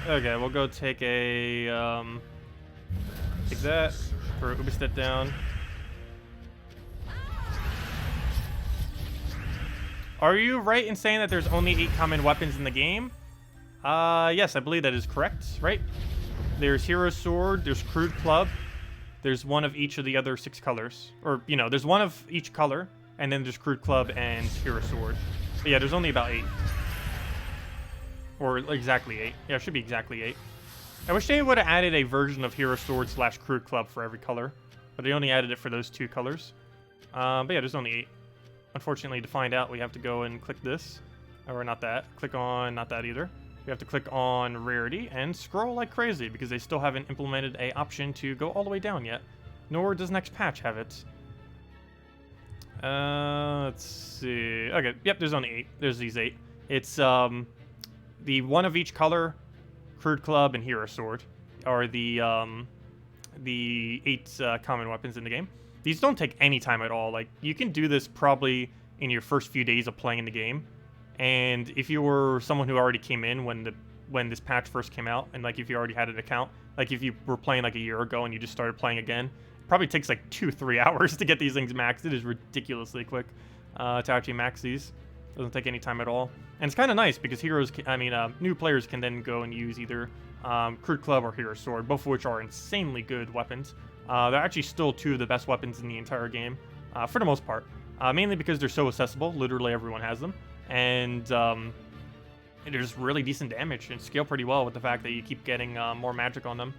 Okay, we'll go take a, take that for Ubestead down. Are you right in saying that there's only 8 common weapons in the game? Yes, I believe that is correct, right? There's Hero Sword, there's Crude Club, there's one of each of the other 6 colors. Or, you know, there's one of each color, and then there's Crude Club and Hero Sword. But yeah, there's only about 8. Or exactly 8. Yeah, it should be exactly 8. I wish they would have added a version of Hero Sword / Crude Club for every color. But they only added it for those 2 colors. But yeah, there's only 8. Unfortunately, to find out, we have to go and click this. Or not that. Click on, not that either. We have to click on Rarity and scroll like crazy because they still haven't implemented a option to go all the way down yet. Nor does next patch have it. Let's see. Okay, yep, there's only 8. There's these 8. It's, the one of each color, Crude Club, and Hero Sword are the 8 common weapons in the game. These don't take any time at all. Like, you can do this probably in your first few days of playing the game. And if you were someone who already came in when this patch first came out, and like if you already had an account, like if you were playing like a year ago and you just started playing again, it probably takes like 2-3 hours to get these things maxed. It is ridiculously quick to actually max these. Doesn't take any time at all. And it's kind of nice because new players can then go and use either Crude Club or Hero Sword, both of which are insanely good weapons. They're actually still two of the best weapons in the entire game, for the most part. Mainly because they're so accessible, literally everyone has them, and they're just really decent damage and scale pretty well with the fact that you keep getting more magic on them.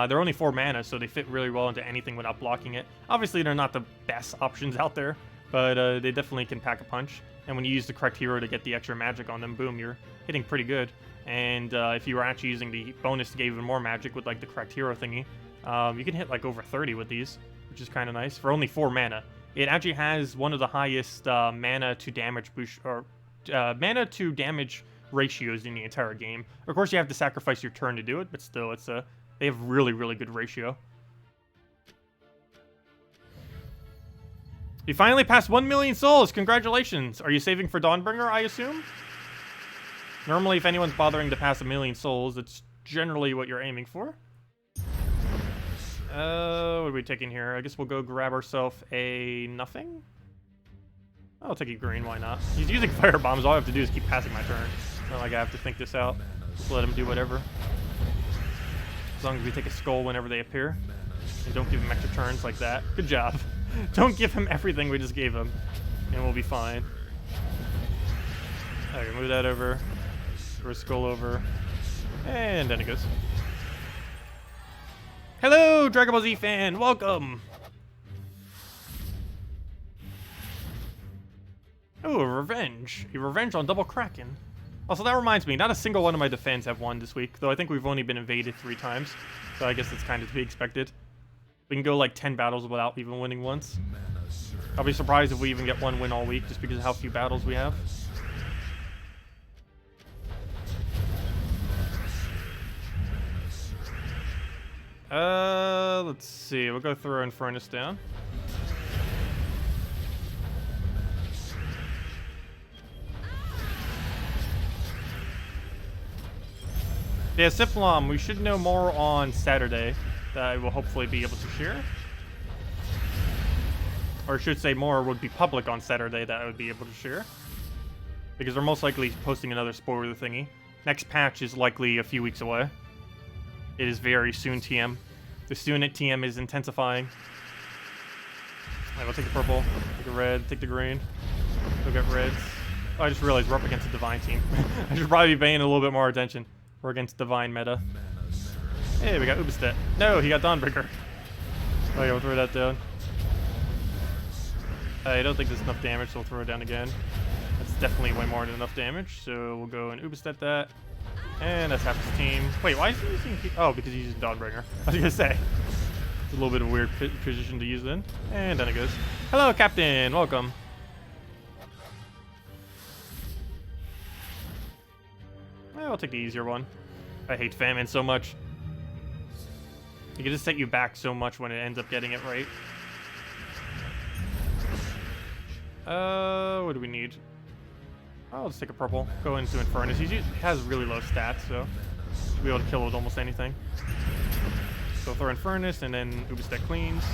They're only 4 mana, so they fit really well into anything without blocking it. Obviously, they're not the best options out there, but they definitely can pack a punch. And when you use the correct hero to get the extra magic on them, boom, you're hitting pretty good. And if you were actually using the bonus to get even more magic with like the correct hero thingy, you can hit like over 30 with these, which is kind of nice for only 4 mana. It actually has one of the highest mana to damage boost or mana to damage ratios in the entire game. Of course, you have to sacrifice your turn to do it, but still, it's they have really good ratio. You finally passed 1 million souls. Congratulations. Are you saving for Dawnbringer, I assume? Normally, if anyone's bothering to pass 1 million souls, it's generally what you're aiming for. What are we taking here? I guess we'll go grab ourselves a nothing. I'll take a green, why not? He's using fire bombs. All I have to do is keep passing my turn. It's not like I have to think this out. Just let him do whatever. As long as we take a skull whenever they appear. And don't give him extra turns like that. Good job. Don't give him everything we just gave him. And we'll be fine. Okay, move that over. Throw a skull over. And then it goes. Hello, Dragon Ball Z fan. Welcome. Oh, a revenge. A revenge on Double Kraken. Also, that reminds me, not a single one of my defense have won this week, though I think we've only been invaded 3 times, so I guess it's kind of to be expected. We can go like 10 battles without even winning once. I'll be surprised if we even get 1 win all week, just because of how few battles we have. Let's see, we'll go throw Infernus down. Yeah, Siplom, we should know more on Saturday that I will hopefully be able to share. Or I should say more would be public on Saturday that I would be able to share. Because they're most likely posting another spoiler thingy. Next patch is likely a few weeks away. It is very soon TM. The soon at TM is intensifying. Alright, we'll take the purple, take the red, take the green. Go get reds. Oh, I just realized we're up against a Divine team. I should probably be paying a little bit more attention. We're against Divine meta. Hey, we got Ubistet. No, he got Dawnbringer. Oh yeah, we'll throw that down. I don't think there's enough damage, so we'll throw it down again. That's definitely way more than enough damage, so we'll go and Ubistet that. And that's half his team. Wait, why is he using... Oh, because he's using Dawnbringer. I was gonna say. It's a little bit of a weird position to use then. And then it goes. Hello, Captain. Welcome. I'll take the easier one. I hate Famine so much. It can just set you back so much when it ends up getting it right. What do we need? Oh, let's take a purple. Go into Infernus. He has really low stats, so should be able to kill with almost anything. So throw Infernus and then Ubistet cleans.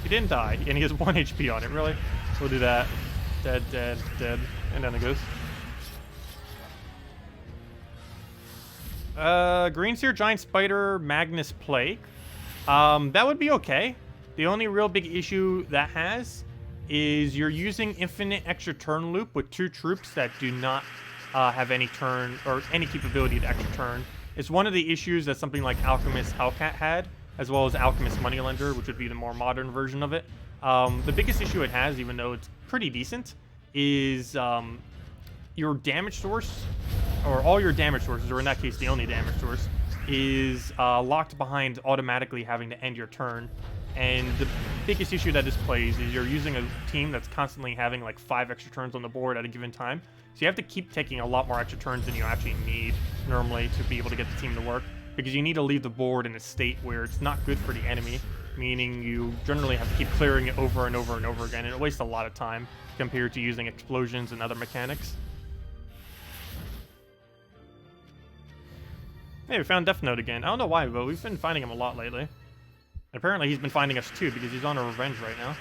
He didn't die, and he has 1 HP on it, really? We'll do that. Dead, dead, dead. And then it goes. Green Seer, Giant Spider, Magnus Plague. That would be okay. The only real big issue that has is you're using infinite extra turn loop with 2 troops that do not have any turn or any capability to extra turn. It's one of the issues that something like Alchemist Hellcat had, as well as Alchemist Moneylender, which would be the more modern version of it. The biggest issue it has, even though it's pretty decent, is your damage source, or all your damage sources, or in that case the only damage source, is locked behind automatically having to end your turn. And the biggest issue that this plays is you're using a team that's constantly having like 5 extra turns on the board at a given time. So you have to keep taking a lot more extra turns than you actually need normally to be able to get the team to work. Because you need to leave the board in a state where it's not good for the enemy, meaning you generally have to keep clearing it over and over and over again, and it wastes a lot of time compared to using explosions and other mechanics. Hey, we found Death Note again. I don't know why, but we've been finding him a lot lately. Apparently he's been finding us too, because he's on a revenge right now.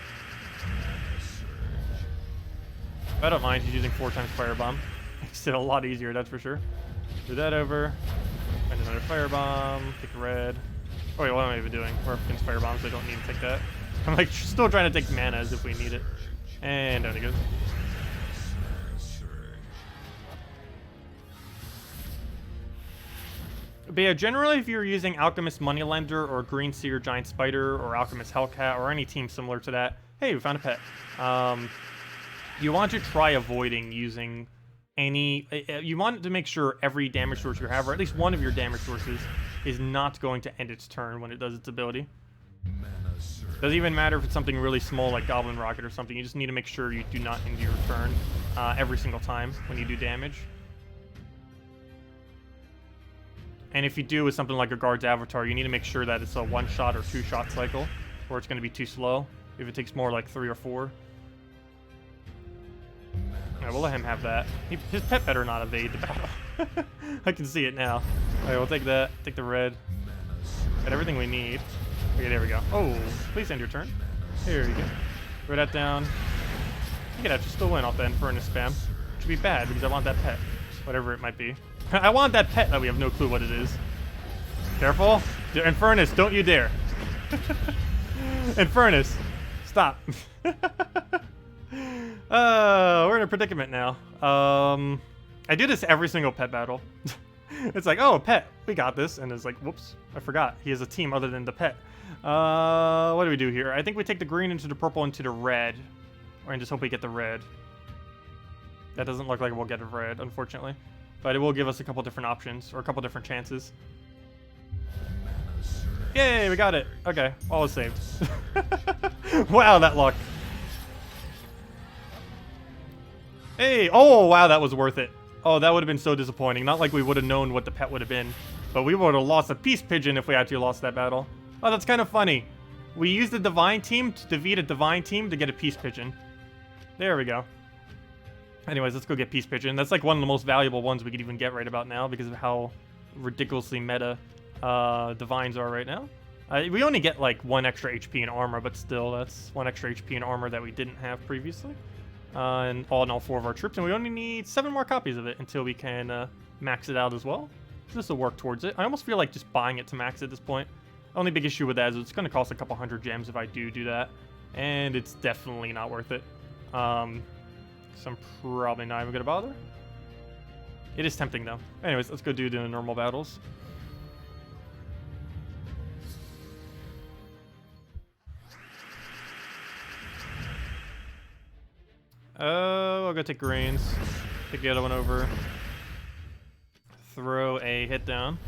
I don't mind, he's using 4 times Firebomb. Makes it a lot easier, that's for sure. Do that over. And another Firebomb. Take a red. Oh wait, what am I even doing? We're up against fire bombs, so I don't need to take that. I'm like still trying to take mana as if we need it. And down it goes. But yeah, generally if you're using Alchemist Moneylender or Green Seer Giant Spider or Alchemist Hellcat or any team similar to that, hey, we found a pet. You want to try avoiding using any... You want to make sure every damage source you have, or at least one of your damage sources, is not going to end its turn when it does its ability. Doesn't even matter if it's something really small like Goblin Rocket or something. You just need to make sure you do not end your turn every single time when you do damage. And if you do with something like a Guard's Avatar, you need to make sure that it's a 1-shot or 2-shot cycle, or it's going to be too slow if it takes more like 3 or 4. Alright, we'll let him have that. His pet better not evade the battle. I can see it now. Alright, we'll take that. Take the red. Got everything we need. Okay, there we go. Oh, please end your turn. Here you go. Throw that down. You could actually still win off the Infernus spam. Which would be bad because I want that pet. Whatever it might be. I want that pet that we have no clue what it is. Careful. Infernus, don't you dare. Infernus, stop. We're in a predicament now. I do this every single pet battle. It's like, oh, pet, we got this. And it's like, whoops, I forgot. He has a team other than the pet. What do we do here? I think we take the green into the purple into the red. And just hope we get the red. That doesn't look like we'll get a red, unfortunately. But it will give us a couple different options, or a couple different chances. Yay, we got it. Okay, all is saved. Wow, that luck. Hey, oh, wow, that was worth it. Oh, that would have been so disappointing. Not like we would have known what the pet would have been. But we would have lost a Peace Pigeon if we actually lost that battle. Oh, that's kind of funny. We used the Divine Team to defeat a Divine Team to get a Peace Pigeon. There we go. Anyways, let's go get Peace Pigeon. That's like one of the most valuable ones we could even get right about now because of how ridiculously meta Divines are right now. We only get like 1 extra HP and armor, but still, that's 1 extra HP and armor that we didn't have previously. And all 4 of our troops, and we only need 7 more copies of it until we can max it out as well. So this will work towards it. I almost feel like just buying it to max at this point. Only big issue with that is it's going to cost a couple hundred gems if I do that, and it's definitely not worth it. So I'm probably not even going to bother. It is tempting, though. Anyways, let's go do the normal battles. I'll go take greens. Take the other one over. Throw a hit down.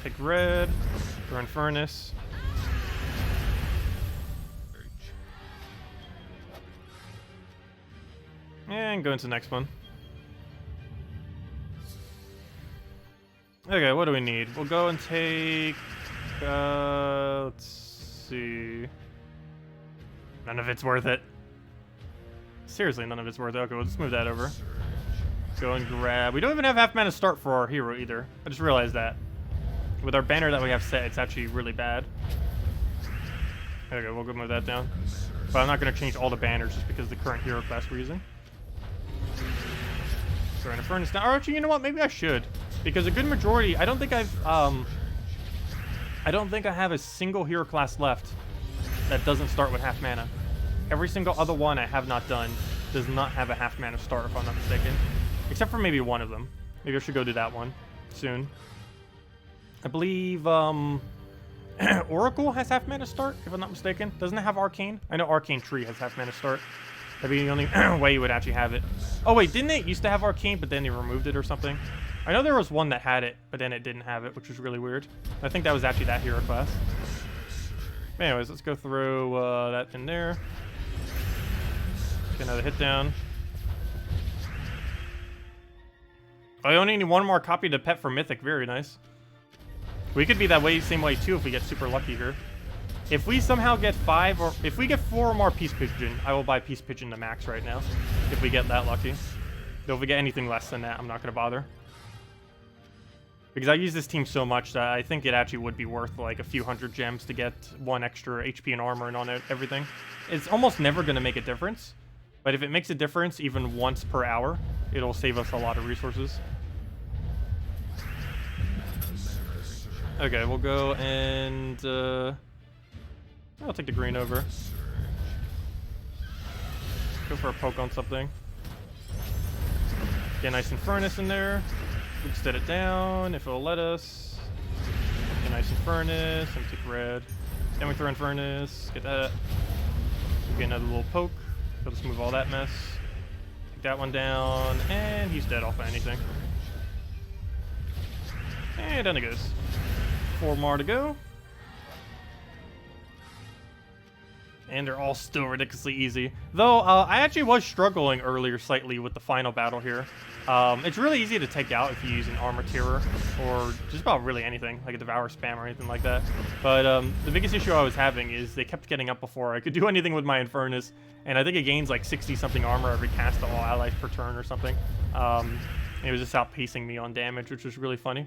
Take red. Throw Infernus. And go into the next one. Okay, what do we need? We'll go and take... let's see... None of it's worth it. Seriously, none of it's worth it. Okay, we'll just move that over. Go and grab... We don't even have half mana start for our hero either. I just realized that. With our banner that we have set, it's actually really bad. There we go, we'll go move that down. But I'm not going to change all the banners just because of the current hero class we're using. Throw in a furnace now. Or actually, you know what? Maybe I should. Because a good majority... I don't think I have a single hero class left that doesn't start with half mana. Every single other one I have not done does not have a half mana start, if I'm not mistaken. Except for maybe one of them. Maybe I should go do that one soon. I believe Oracle has half mana start, if I'm not mistaken. Doesn't it have Arcane? I know Arcane Tree has half mana start. That'd be the only way you would actually have it. Oh wait, didn't it used to have Arcane, but then they removed it or something? I know there was one that had it, but then it didn't have it, which was really weird. I think that was actually that hero class. Anyways, let's go throw that in there. Get another hit down. I only need 1 more copy to pet for Mythic. Very nice. We could be that way, same way too, if we get super lucky here. If we somehow get 5 or if we get 4 more Peace Pigeon, I will buy Peace Pigeon to max right now. If we get that lucky. Though if we get anything less than that, I'm not gonna bother. Because I use this team so much that I think it actually would be worth like a few hundred gems to get 1 extra HP and armor and on everything. It's almost never gonna make a difference. But if it makes a difference even once per hour, it'll save us a lot of resources. Okay, we'll go and I'll take the green over. Go for a poke on something. Get a nice Infernus in there. We can set it down if it'll let us. Get a nice Infernus and take red. Then we throw Infernus. Get that. We get another little poke. He'll just move all that mess. Take that one down, and he's dead off of anything. And down it goes. 4 more to go. And they're all still ridiculously easy. Though, I actually was struggling earlier slightly with the final battle here. It's really easy to take out if you use an Armor Terror, or just about really anything, like a Devour Spam or anything like that. But the biggest issue I was having is they kept getting up before I could do anything with my Infernus, and I think it gains like 60-something armor every cast to all allies per turn or something. It was just outpacing me on damage, which was really funny.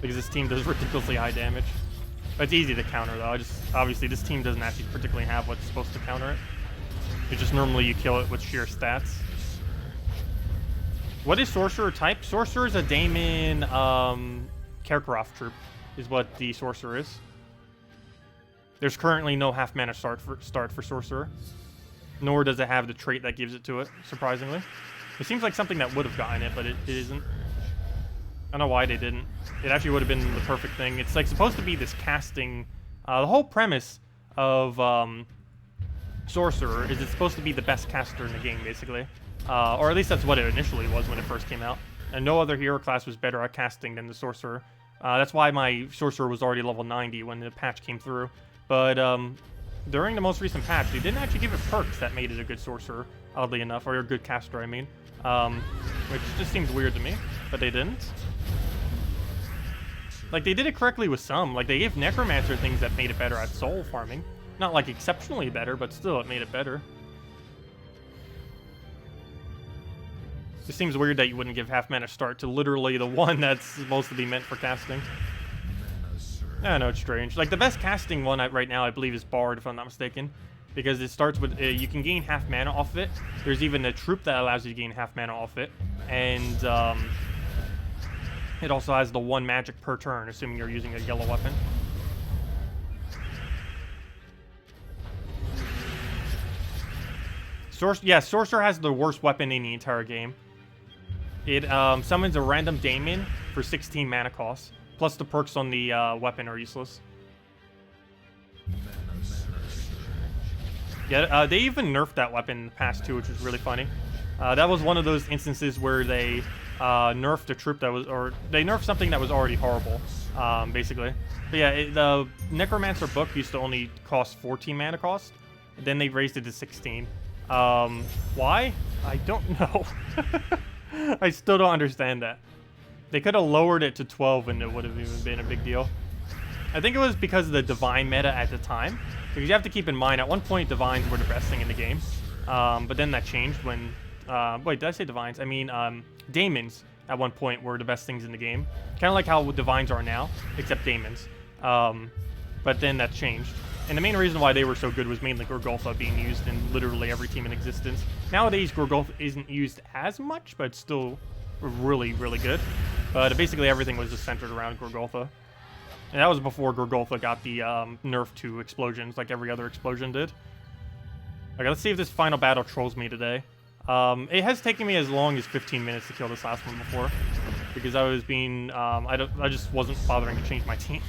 Because this team does ridiculously high damage. It's easy to counter though. Obviously this team doesn't actually particularly have what's supposed to counter it. It's just normally you kill it with sheer stats. What is Sorcerer Type? Sorcerer is a Daemon Karkaroth troop, is what the Sorcerer is. There's currently no half mana start for Sorcerer, nor does it have the trait that gives it to it. Surprisingly, it seems like something that would have gotten it, but it isn't. I don't know why they didn't. It actually would have been the perfect thing. It's like supposed to be this casting. The whole premise of Sorcerer is it's supposed to be the best caster in the game, basically. Or at least that's what it initially was when it first came out. And no other hero class was better at casting than the Sorcerer. That's why my Sorcerer was already level 90 when the patch came through. But during the most recent patch, they didn't actually give it perks that made it a good Sorcerer, oddly enough, or a good caster, I mean. Which just seems weird to me, but they didn't. Like, they did it correctly with some. Like, they gave Necromancer things that made it better at soul farming. Not, like, exceptionally better, but still, it made it better. It seems weird that you wouldn't give half mana start to literally the one that's supposed to be meant for casting. I know, it's strange. Like, the best casting one right now, I believe, is Bard, if I'm not mistaken. Because it starts with, you can gain half mana off of it. There's even a troop that allows you to gain half mana off it. And, it also has the 1 magic per turn, assuming you're using a yellow weapon. Sorcerer has the worst weapon in the entire game. It summons a random Daemon for 16 mana cost, plus the perks on the weapon are useless. Yeah, they even nerfed that weapon in the past too, which was really funny. That was one of those instances where they nerfed a troop that was, or they nerfed something that was already horrible, basically. But yeah, the Necromancer book used to only cost 14 mana cost, and then they raised it to 16. Why? I don't know. I still don't understand that. They could have lowered it to 12 and it would have even been a big deal. I think it was because of the Divine meta at the time. Because you have to keep in mind, at one point, Divines were the best thing in the game. But then that changed when... wait, did I say Divines? I mean, Daemons at one point were the best things in the game. Kind of like how Divines are now, except Daemons. But then that changed. And the main reason why they were so good was mainly Gorgolfa being used in literally every team in existence. Nowadays, Gorgolfa isn't used as much, but it's still really, really good. But basically everything was just centered around Gorgolfa. And that was before Gorgolfa got the nerf to explosions, like every other explosion did. Okay, let's see if this final battle trolls me today. It has taken me as long as 15 minutes to kill this last one before. Because I was being, I just wasn't bothering to change my team.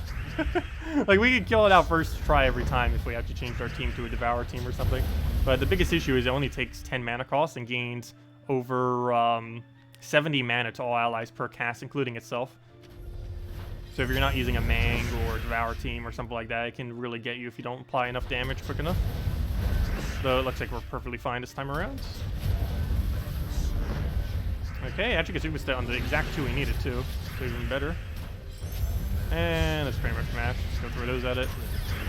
Like, we could kill it out first try every time if we have to change our team to a Devour team or something. But the biggest issue is it only takes 10 mana cost and gains over 70 mana to all allies per cast, including itself. So if you're not using a Mang or a Devour team or something like that, it can really get you if you don't apply enough damage quick enough. So it looks like we're perfectly fine this time around. Okay, actually gets Uber on the exact 2 we needed too, so even better. And that's pretty much match. Just go through those at it.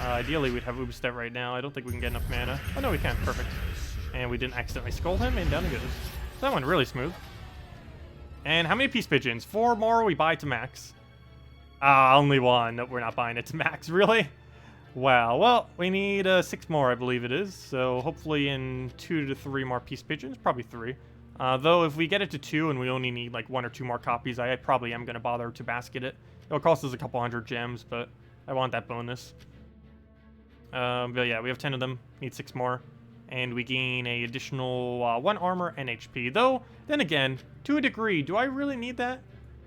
Ideally, we'd have Ubestet right now. I don't think we can get enough mana. Oh, no, we can. Perfect. And we didn't accidentally skull him, and down he goes. So that went really smooth. And how many Peace Pigeons? 4 more we buy to max. Only 1. Nope, we're not buying it to max. Really? Wow. Well, we need 6 more, I believe it is. So hopefully in 2 to 3 more Peace Pigeons. Probably 3. Though if we get it to 2 and we only need like 1 or 2 more copies, I probably am going to bother to basket it. It'll cost us a couple hundred gems, but I want that bonus. But yeah, we have 10 of them. Need 6 more. And we gain a additional 1 armor and HP. Though, then again, to a degree, do I really need that?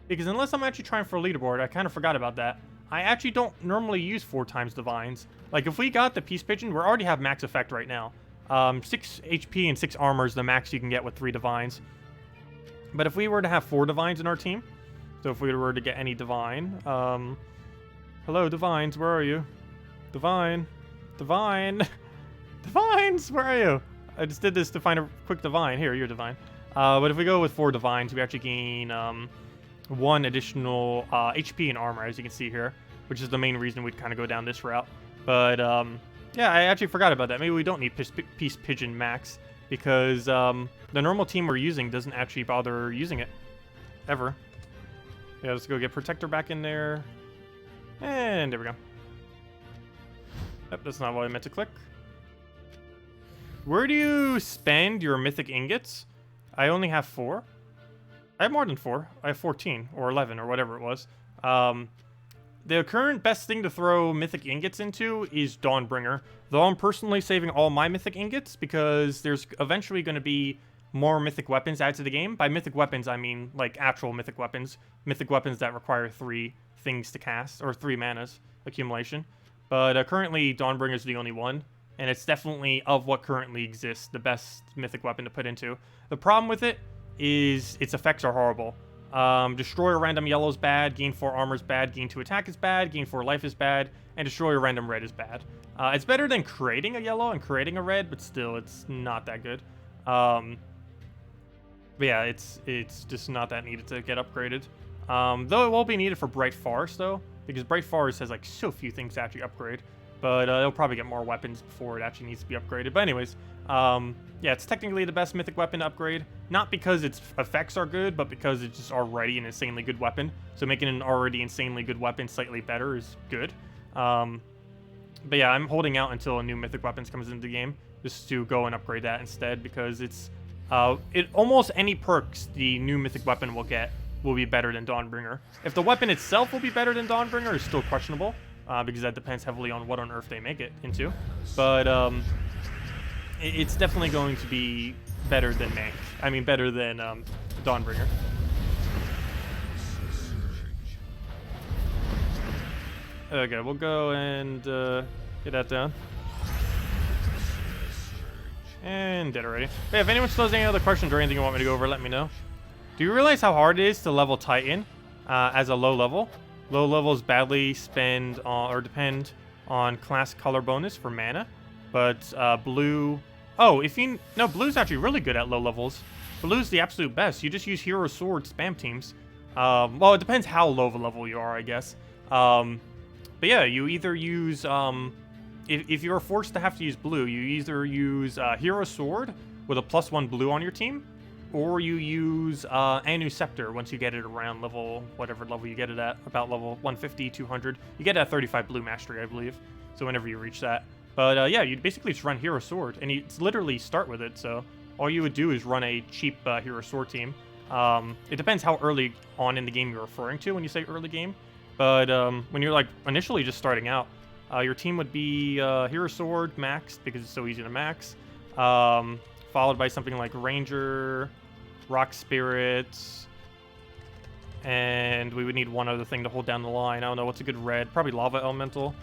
Because unless I'm actually trying for a leaderboard, I kind of forgot about that. I actually don't normally use 4 times Divines. Like, if we got the Peace Pigeon, we already have max effect right now. 6 HP and 6 armor is the max you can get with 3 Divines. But if we were to have 4 Divines in our team, so if we were to get any Divine, hello, Divines, where are you? Divine. Divine. Divines, where are you? I just did this to find a quick Divine. Here, you're Divine. But if we go with 4 Divines, we actually gain 1 additional HP and armor, as you can see here, which is the main reason we'd kind of go down this route. But yeah, I actually forgot about that. Maybe we don't need Peace Pigeon max, because the normal team we're using doesn't actually bother using it, ever. Yeah, let's go get Protector back in there. And there we go. Yep, that's not what I meant to click. Where do you spend your mythic ingots? I only have 4. I have more than 4. I have 14 or 11 or whatever it was. The current best thing to throw mythic ingots into is Dawnbringer. Though I'm personally saving all my mythic ingots because there's eventually going to be more mythic weapons added to the game. By mythic weapons, I mean like actual mythic weapons. Mythic weapons that require 3 things to cast, or 3 manas accumulation. But currently, Dawnbringer is the only one. And it's definitely, of what currently exists, the best mythic weapon to put into. The problem with it is its effects are horrible. Destroy a random yellow is bad, gain 4 armor is bad, gain 2 attack is bad, gain 4 life is bad, and destroy a random red is bad. It's better than creating a yellow and creating a red, but still, it's not that good. But yeah, it's just not that needed to get upgraded. Though it will be needed for Bright Forest, though, because Bright Forest has like so few things to actually upgrade. But it'll probably get more weapons before it actually needs to be upgraded. But anyways, yeah, it's technically the best mythic weapon to upgrade. Not because its effects are good, but because it's just already an insanely good weapon. So making an already insanely good weapon slightly better is good. But yeah, I'm holding out until a new mythic weapons comes into the game, just to go and upgrade that instead, because it's almost any perks the new mythic weapon will get will be better than Dawnbringer. If the weapon itself will be better than Dawnbringer is still questionable. Because that depends heavily on what on earth they make it into. But it's definitely going to be better than Mank. I mean, better than Dawnbringer. Okay, we'll go and get that down. And dead already. But yeah, if anyone still has any other questions or anything you want me to go over, let me know. Do you realize how hard it is to level Titan as a low level? Low levels badly spend or depend on class color bonus for mana, but blue... Oh, no, blue's actually really good at low levels. Blue's the absolute best. You just use Hero Sword spam teams. Well, it depends how low of a level you are, I guess. But yeah, you either use... if you're forced to have to use blue, you either use Hero Sword with a +1 blue on your team, or you use Anu Scepter once you get it around level, whatever level you get it at, about level 150, 200. You get it at 35 blue mastery, I believe, so whenever you reach that. But yeah, you basically just run Hero Sword, and you literally start with it, so all you would do is run a cheap Hero Sword team. It depends how early on in the game you're referring to when you say early game, but when you're like initially just starting out, your team would be Hero Sword maxed, because it's so easy to max, followed by something like Ranger, Rock Spirits, and we would need one other thing to hold down the line. I don't know what's a good red. Probably Lava Elemental.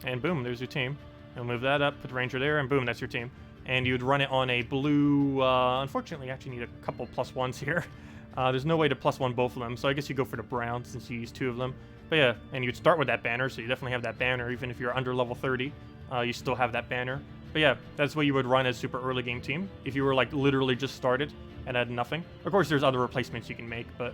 And boom, there's your team. You'll move that up, put Ranger there, and boom, that's your team. And you would run it on a blue... unfortunately, you actually need a couple +1s here. There's no way to +1 both of them, so I guess you go for the brown since you use 2 of them. But yeah, and you'd start with that banner, so you definitely have that banner. Even if you're under level 30, you still have that banner. But yeah, that's what you would run as super early game team if you were like literally just started and had nothing. Of course, there's other replacements you can make, but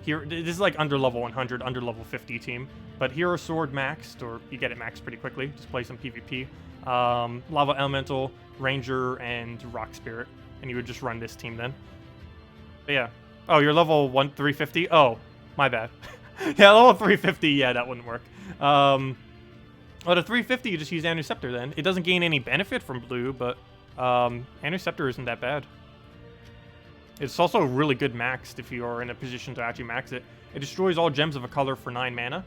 here this is like under level 100, under level 50 team. But Hero Sword maxed, or you get it maxed pretty quickly. Just play some PvP. Lava Elemental, Ranger, and Rock Spirit, and you would just run this team then. But yeah. Oh, you're level 350. Oh, my bad. Yeah, level 350. Yeah, that wouldn't work. Well, to 350, you just use Anu Scepter then. It doesn't gain any benefit from blue, but Anu Scepter isn't that bad. It's also really good maxed if you are in a position to actually max it. It destroys all gems of a color for 9 mana.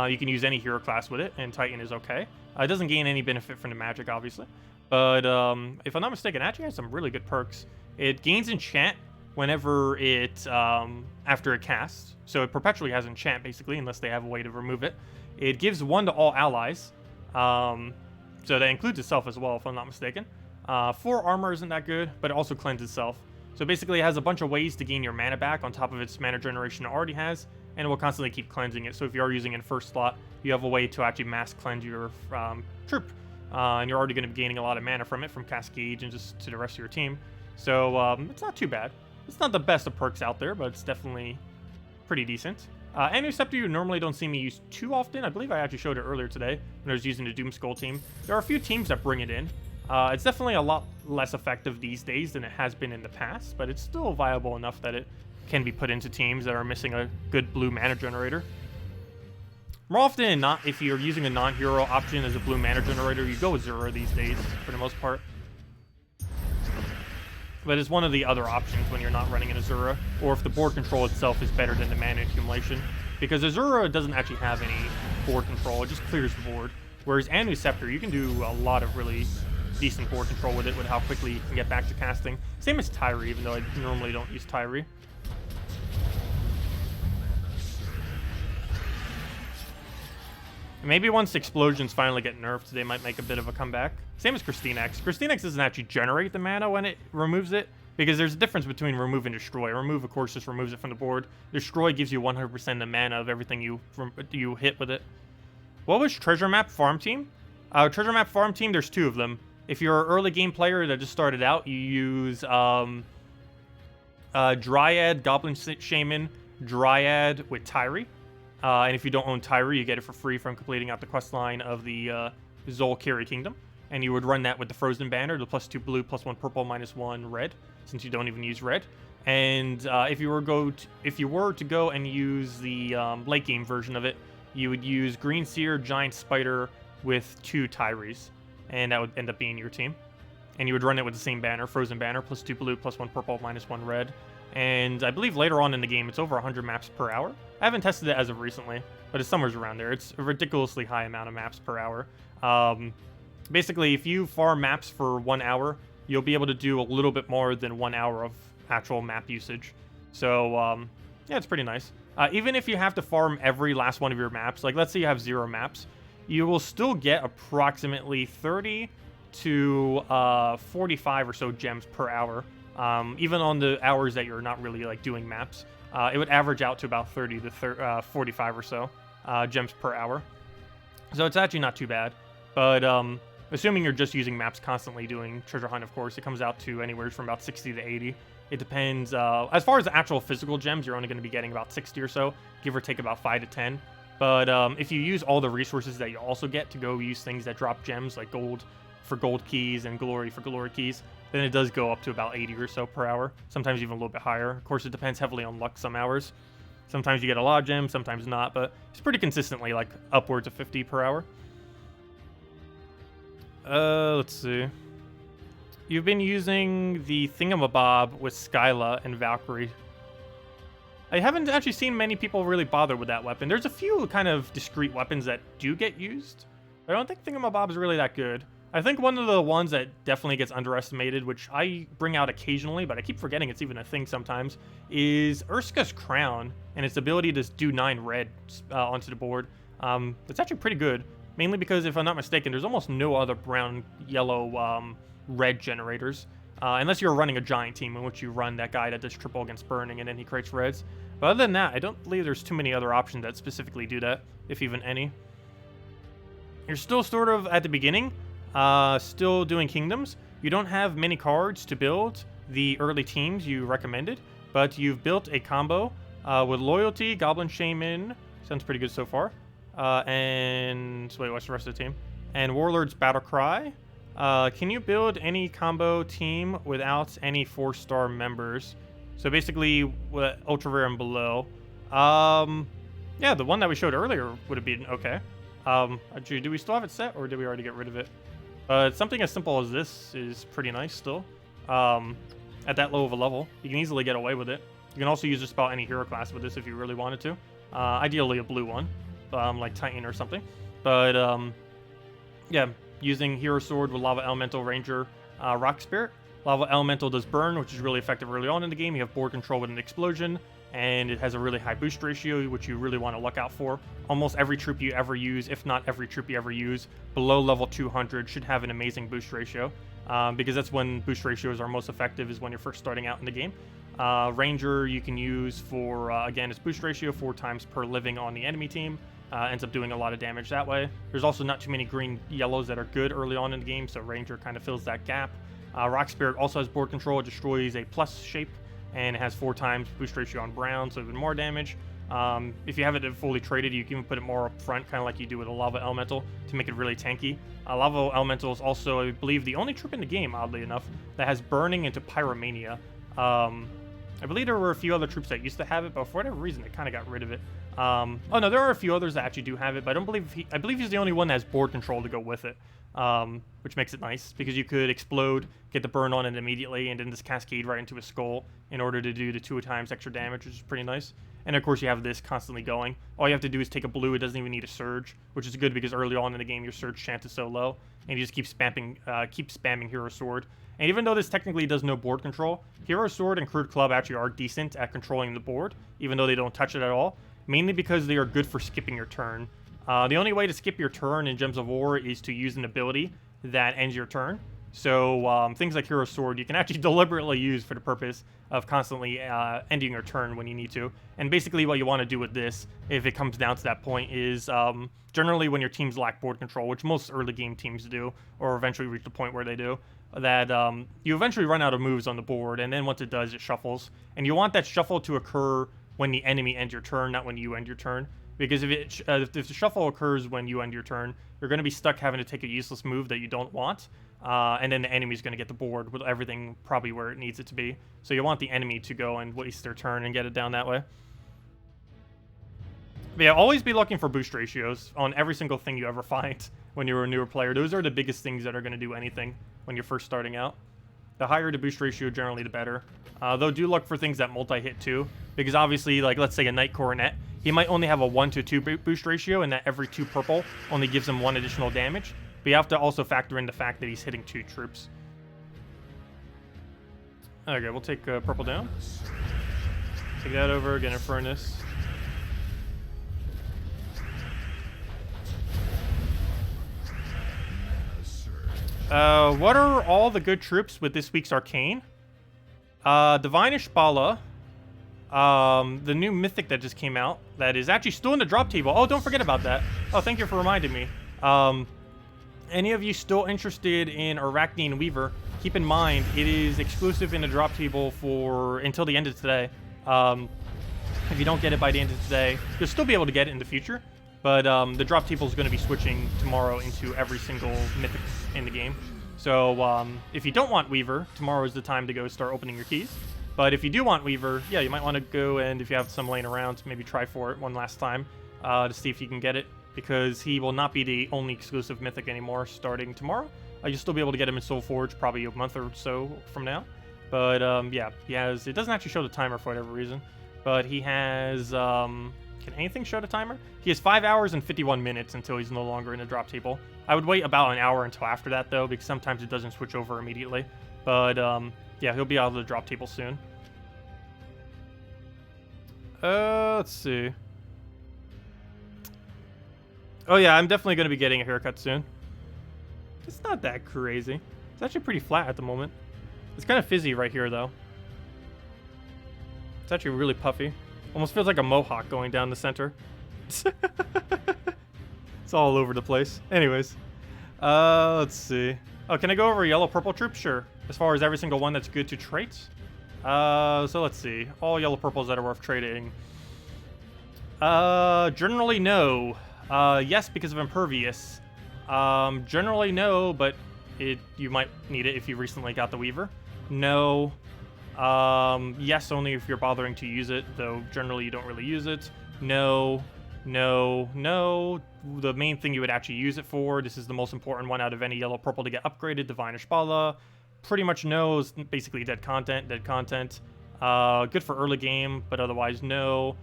You can use any hero class with it, and Titan is okay. It doesn't gain any benefit from the magic, obviously. But if I'm not mistaken, it actually has some really good perks. It gains enchant whenever it, after it casts. So it perpetually has enchant, basically, unless they have a way to remove it. It gives 1 to all allies. So that includes itself as well, if I'm not mistaken. 4 armor isn't that good, but it also cleanses itself. So basically it has a bunch of ways to gain your mana back on top of its mana generation it already has, and it will constantly keep cleansing it. So if you are using it in first slot, you have a way to actually mass cleanse your troop. And you're already going to be gaining a lot of mana from it, from Cascade and just to the rest of your team. So it's not too bad. It's not the best of perks out there, but it's definitely pretty decent. Anarchyceptor you normally don't see me use too often. I believe I actually showed it earlier today when I was using the Doomskull team. There are a few teams that bring it in. It's definitely a lot less effective these days than it has been in the past, but it's still viable enough that it can be put into teams that are missing a good blue mana generator. More often than not, if you're using a non-hero option as a blue mana generator, you go with Zura these days, for the most part. But it's one of the other options when you're not running an Azura, or if the board control itself is better than the mana accumulation. Because Azura doesn't actually have any board control, it just clears the board. Whereas Anarchyceptor, you can do a lot of really decent board control with it, with how quickly you can get back to casting. Same as Tyree, even though I normally don't use Tyree. Maybe once explosions finally get nerfed, they might make a bit of a comeback. Same as KrissTigger. KrissTigger doesn't actually generate the mana when it removes it, because there's a difference between remove and destroy. Remove, of course, just removes it from the board. Destroy gives you 100% the mana of everything you hit with it. What was Treasure Map Farm Team? Treasure Map Farm Team, there's 2 of them. If you're an early game player that just started out, you use Dryad, Goblin Shaman, Dryad with Tyree. And if you don't own Tyree, you get it for free from completing out the quest line of the Zolkiri Kingdom. And you would run that with the Frozen Banner, the +2 blue, +1 purple, -1 red, since you don't even use red. And if you were to go and use the late game version of it, you would use Green Seer, Giant Spider with 2 Tyrees. And that would end up being your team. And you would run it with the same banner, Frozen Banner, +2 blue, +1 purple, -1 red. And I believe later on in the game, it's over 100 maps per hour. I haven't tested it as of recently, but it's somewhere around there. It's a ridiculously high amount of maps per hour. Basically, if you farm maps for 1 hour, you'll be able to do a little bit more than 1 hour of actual map usage. So, yeah, it's pretty nice. Even if you have to farm every last one of your maps, like let's say you have 0 maps, you will still get approximately 30 to 45 or so gems per hour. Even on the hours that you're not really like doing maps, it would average out to about 30 to 45 or so gems per hour. So it's actually not too bad. But assuming you're just using maps constantly doing treasure hunt, of course, it comes out to anywhere from about 60 to 80. It depends. As far as the actual physical gems, you're only going to be getting about 60 or so, give or take about 5 to 10. But if you use all the resources that you also get to go use things that drop gems, like gold for gold keys and glory for glory keys, then it does go up to about 80 or so per hour, sometimes even a little bit higher. Of course, it depends heavily on luck some hours. Sometimes you get a lot of gems, sometimes not, but it's pretty consistently like upwards of 50 per hour. Let's see. You've been using the Thingamabob with Skyla and Valkyrie. I haven't actually seen many people really bother with that weapon. There's a few kind of discrete weapons that do get used. I don't think Thingamabob is really that good. I think one of the ones that definitely gets underestimated, which I bring out occasionally, but I keep forgetting it's even a thing sometimes, is Urska's Crown and its ability to do 9 red onto the board. It's actually pretty good, mainly because, if I'm not mistaken, there's almost no other brown, yellow, red generators. Unless you're running a giant team in which you run that guy that does triple against burning and then he creates reds. But other than that, I don't believe there's too many other options that specifically do that, if even any. You're still sort of at the beginning, still doing kingdoms. You don't have many cards to build the early teams you recommended, but you've built a combo with Loyalty, Goblin Shaman, sounds pretty good so far, and wait, what's the rest of the team? And Warlord's Battlecry. Can you build any combo team without any 4-star members? So basically, ultra rare and below. Yeah, the one that we showed earlier would have been okay. Actually, do we still have it set, or did we already get rid of it? Something as simple as this is pretty nice still. And at that low of a level. You can easily get away with it. You can also use just about any hero class with this if you really wanted to. Ideally a blue one, like Titan or something. But yeah, using Hero Sword with Lava Elemental, Ranger, Rock Spirit. Lava Elemental does burn, which is really effective early on in the game. You have board control with an explosion, and it has a really high boost ratio, which you really want to look out for. Almost every troop you ever use, if not every troop you ever use, below level 200 should have an amazing boost ratio, because that's when boost ratios are most effective, is when you're first starting out in the game. Ranger you can use for, again, its boost ratio 4 times per living on the enemy team. Ends up doing a lot of damage that way. There's also not too many green yellows that are good early on in the game, so Ranger kind of fills that gap. Rock Spirit also has board control. It destroys a plus shape, and it has 4 times boost ratio on brown, so even more damage. If you have it fully traded, you can even put it more up front, kind of like you do with a Lava Elemental, to make it really tanky. Lava Elemental is also, I believe, the only troop in the game, oddly enough, that has burning into Pyromania. I believe there were a few other troops that used to have it, but for whatever reason, they kind of got rid of it. Oh no, there are a few others that actually do have it, but I believe he's the only one that has board control to go with it, which makes it nice, because you could explode, get the burn on it immediately, and then just cascade right into his skull in order to do the 2 times extra damage, which is pretty nice. And of course, you have this constantly going. All you have to do is take a blue. It doesn't even need a surge, which is good because early on in the game, your surge chance is so low, and you just keep spamming Hero Sword. And even though this technically does no board control, Hero Sword and Crude Club actually are decent at controlling the board, even though they don't touch it at all, mainly because they are good for skipping your turn. The only way to skip your turn in Gems of War is to use an ability that ends your turn. So things like Hero Sword you can actually deliberately use for the purpose of constantly ending your turn when you need to. And basically what you want to do with this, if it comes down to that point, is generally when your teams lack board control, which most early game teams do, or eventually reach the point where they do, that you eventually run out of moves on the board, and then once it does, it shuffles. And you want that shuffle to occur when the enemy ends your turn, not when you end your turn. Because if the shuffle occurs when you end your turn, you're going to be stuck having to take a useless move that you don't want, and then the enemy's going to get the board with everything probably where it needs it to be. So you want the enemy to go and waste their turn and get it down that way. But yeah, always be looking for boost ratios on every single thing you ever find when you're a newer player. Those are the biggest things that are going to do anything when you're first starting out. The higher the boost ratio, generally the better. Though do look for things that multi-hit too, because obviously, like let's say a Knight Coronet, he might only have a 1 to 2 boost ratio, and that every 2 purple only gives him 1 additional damage. But you have to also factor in the fact that he's hitting 2 troops. Okay, we'll take purple down. Take that over, get a furnace. What are all the good troops with this week's Arcane? Divine Ishbala. The new Mythic that just came out, that is actually still in the drop table. Oh, don't forget about that. Oh, thank you for reminding me. Any of you still interested in Arachnean Weaver, keep in mind, it is exclusive in the drop table for until the end of today. If you don't get it by the end of today, you'll still be able to get it in the future. But the drop table is going to be switching tomorrow into every single Mythic in the game. So if you don't want Weaver, tomorrow is the time to go start opening your keys. But if you do want Weaver, yeah, you might want to go, and if you have some laying around, maybe try for it one last time to see if you can get it, because he will not be the only exclusive Mythic anymore starting tomorrow. You'll still be able to get him in Soulforge probably a month or so from now. But yeah, he has, it doesn't actually show the timer for whatever reason, but he has, can anything show the timer? He has 5 hours and 51 minutes until he's no longer in the drop table. I would wait about an hour until after that though, because sometimes it doesn't switch over immediately. But yeah, he'll be out of the drop table soon. Let's see. Oh yeah, I'm definitely going to be getting a haircut soon. It's not that crazy. It's actually pretty flat at the moment. It's kind of fizzy right here though. It's actually really puffy. Almost feels like a mohawk going down the center. It's all over the place. Anyways. Let's see. Oh, can I go over yellow-purple troops? Sure. As far as every single one that's good to traits. So let's see. All yellow-purples that are worth trading. Generally no. Yes, because of Impervious. Generally no, but you might need it if you recently got the Weaver. No. Yes, only if you're bothering to use it, though generally you don't really use it. No. No. No. The main thing you would actually use it for, this is the most important one out of any yellow-purple to get upgraded, Divine Ishbala. pretty much no is basically dead content, good for early game, but otherwise no.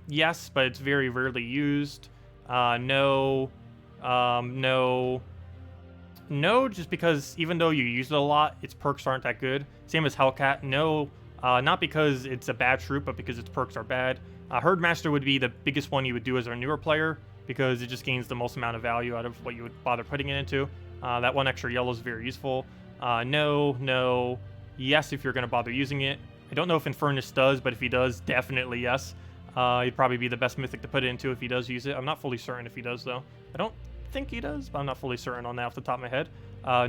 Yes, but it's very rarely used. No, just because even though you use it a lot, its perks aren't that good. Same as Hellcat, no, not because it's a bad troop, but because its perks are bad. Herdmaster would be the biggest one you would do as a newer player, because it just gains the most amount of value out of what you would bother putting it into. That one extra yellow is very useful. No, yes if you're going to bother using it. I don't know if Infernus does, but if he does, definitely yes. He'd probably be the best mythic to put it into if he does use it. I'm not fully certain if he does, though. I don't think he does, but I'm not fully certain on that off the top of my head.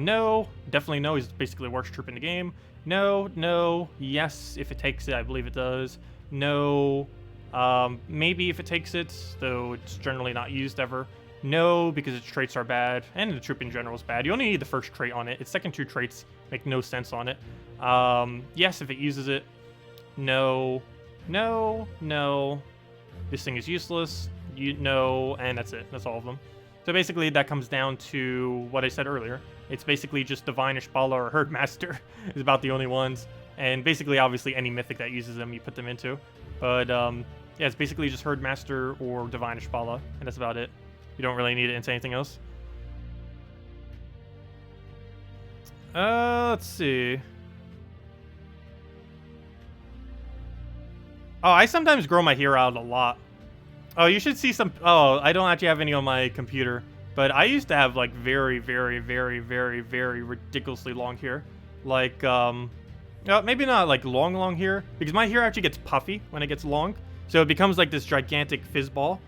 No, definitely no. He's basically the worst troop in the game. No, yes if it takes it. I believe it does. No, maybe if it takes it, though it's generally not used ever. No, because its traits are bad, and the troop in general is bad. You only need the first trait on it. Its second two traits make no sense on it. Yes if it uses it. No. This thing is useless. No, and that's it. That's all of them. So basically, that comes down to what I said earlier. It's basically just Divine Ishbala or Herdmaster is about the only ones. And basically, obviously, any mythic that uses them, you put them into. But, yeah, it's basically just Herdmaster or Divine Ishbala, and that's about it. You don't really need it into anything else. Let's see. Oh, I sometimes grow my hero out a lot. Oh, you should see some... Oh, I don't actually have any on my computer. But I used to have, like, very ridiculously long hair. Like, maybe not, like, long hair. Because my hair actually gets puffy when it gets long. So it becomes, like, this gigantic fizzball.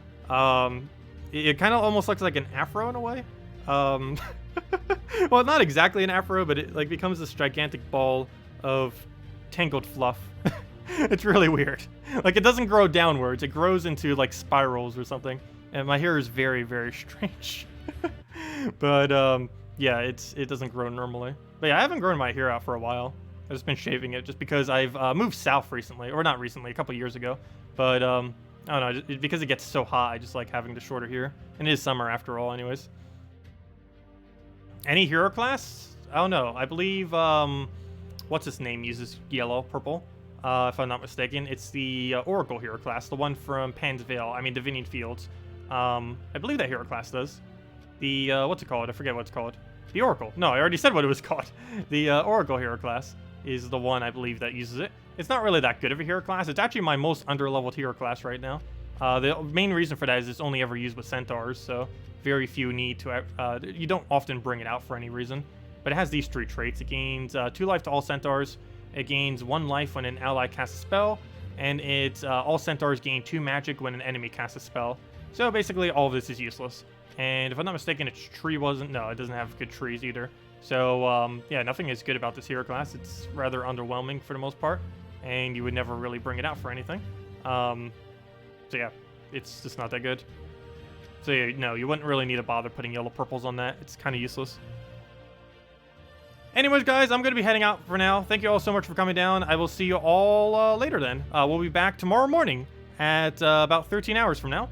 It kind of almost looks like an afro in a way. Well, not exactly an afro, but it, like, becomes this gigantic ball of tangled fluff. It's really weird. Like, it doesn't grow downwards. It grows into, like, spirals or something. And my hair is very strange. But, yeah, it doesn't grow normally. But yeah, I haven't grown my hair out for a while. I've just been shaving it just because I've moved south recently. Or not recently, a couple years ago. But, I don't know, because it gets so hot, I just like having the shorter hair. And it is summer after all, anyways. Any hero class? I don't know. I believe, what's his name uses yellow, purple. If I'm not mistaken. It's the Oracle hero class, the one from Pan's Veil, Divinian Fields. I believe that hero class does. The, what's it called? I forget what it's called. The Oracle. No, I already said what it was called. The Oracle hero class is the one I believe that uses it. It's not really that good of a hero class. It's actually my most underleveled hero class right now. The main reason for that is it's only ever used with centaurs, so very few need to, you don't often bring it out for any reason. But it has these three traits. It gains 2 life to all centaurs. It gains 1 life when an ally casts a spell, and it's all centaurs gain 2 magic when an enemy casts a spell. So basically, all of this is useless. And if I'm not mistaken, its tree wasn't... No, it doesn't have good trees either. So, yeah, nothing is good about this hero class. It's rather underwhelming for the most part, and you would never really bring it out for anything. So yeah, it's just not that good. So yeah, no, you wouldn't really need to bother putting yellow purples on that. It's kind of useless. Anyways, guys, I'm going to be heading out for now. Thank you all so much for coming down. I will see you all later then. We'll be back tomorrow morning at about 13 hours from now.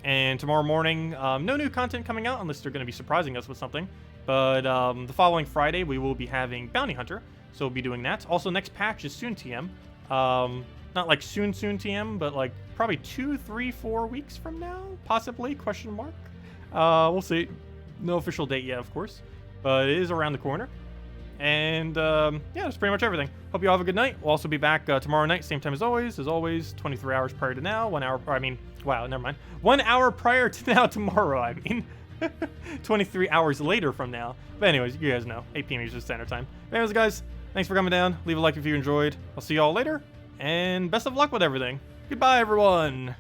And tomorrow morning, no new content coming out unless they're going to be surprising us with something. But the following Friday, we will be having Bounty Hunter. So we'll be doing that. Also, next patch is soon TM. Not like soon TM, but like probably 2, 3, 4 weeks from now, possibly, question mark. We'll see. No official date yet, of course. But it is around the corner. And, yeah, that's pretty much everything. Hope you all have a good night. We'll also be back tomorrow night, same time as always. As always, 23 hours prior to now. 1 hour, wow, never mind. 1 hour prior to now tomorrow, 23 hours later from now. But anyways, you guys know, 8 p.m. Eastern Standard Time. Anyways, guys, thanks for coming down. Leave a like if you enjoyed. I'll see you all later. And best of luck with everything. Goodbye, everyone.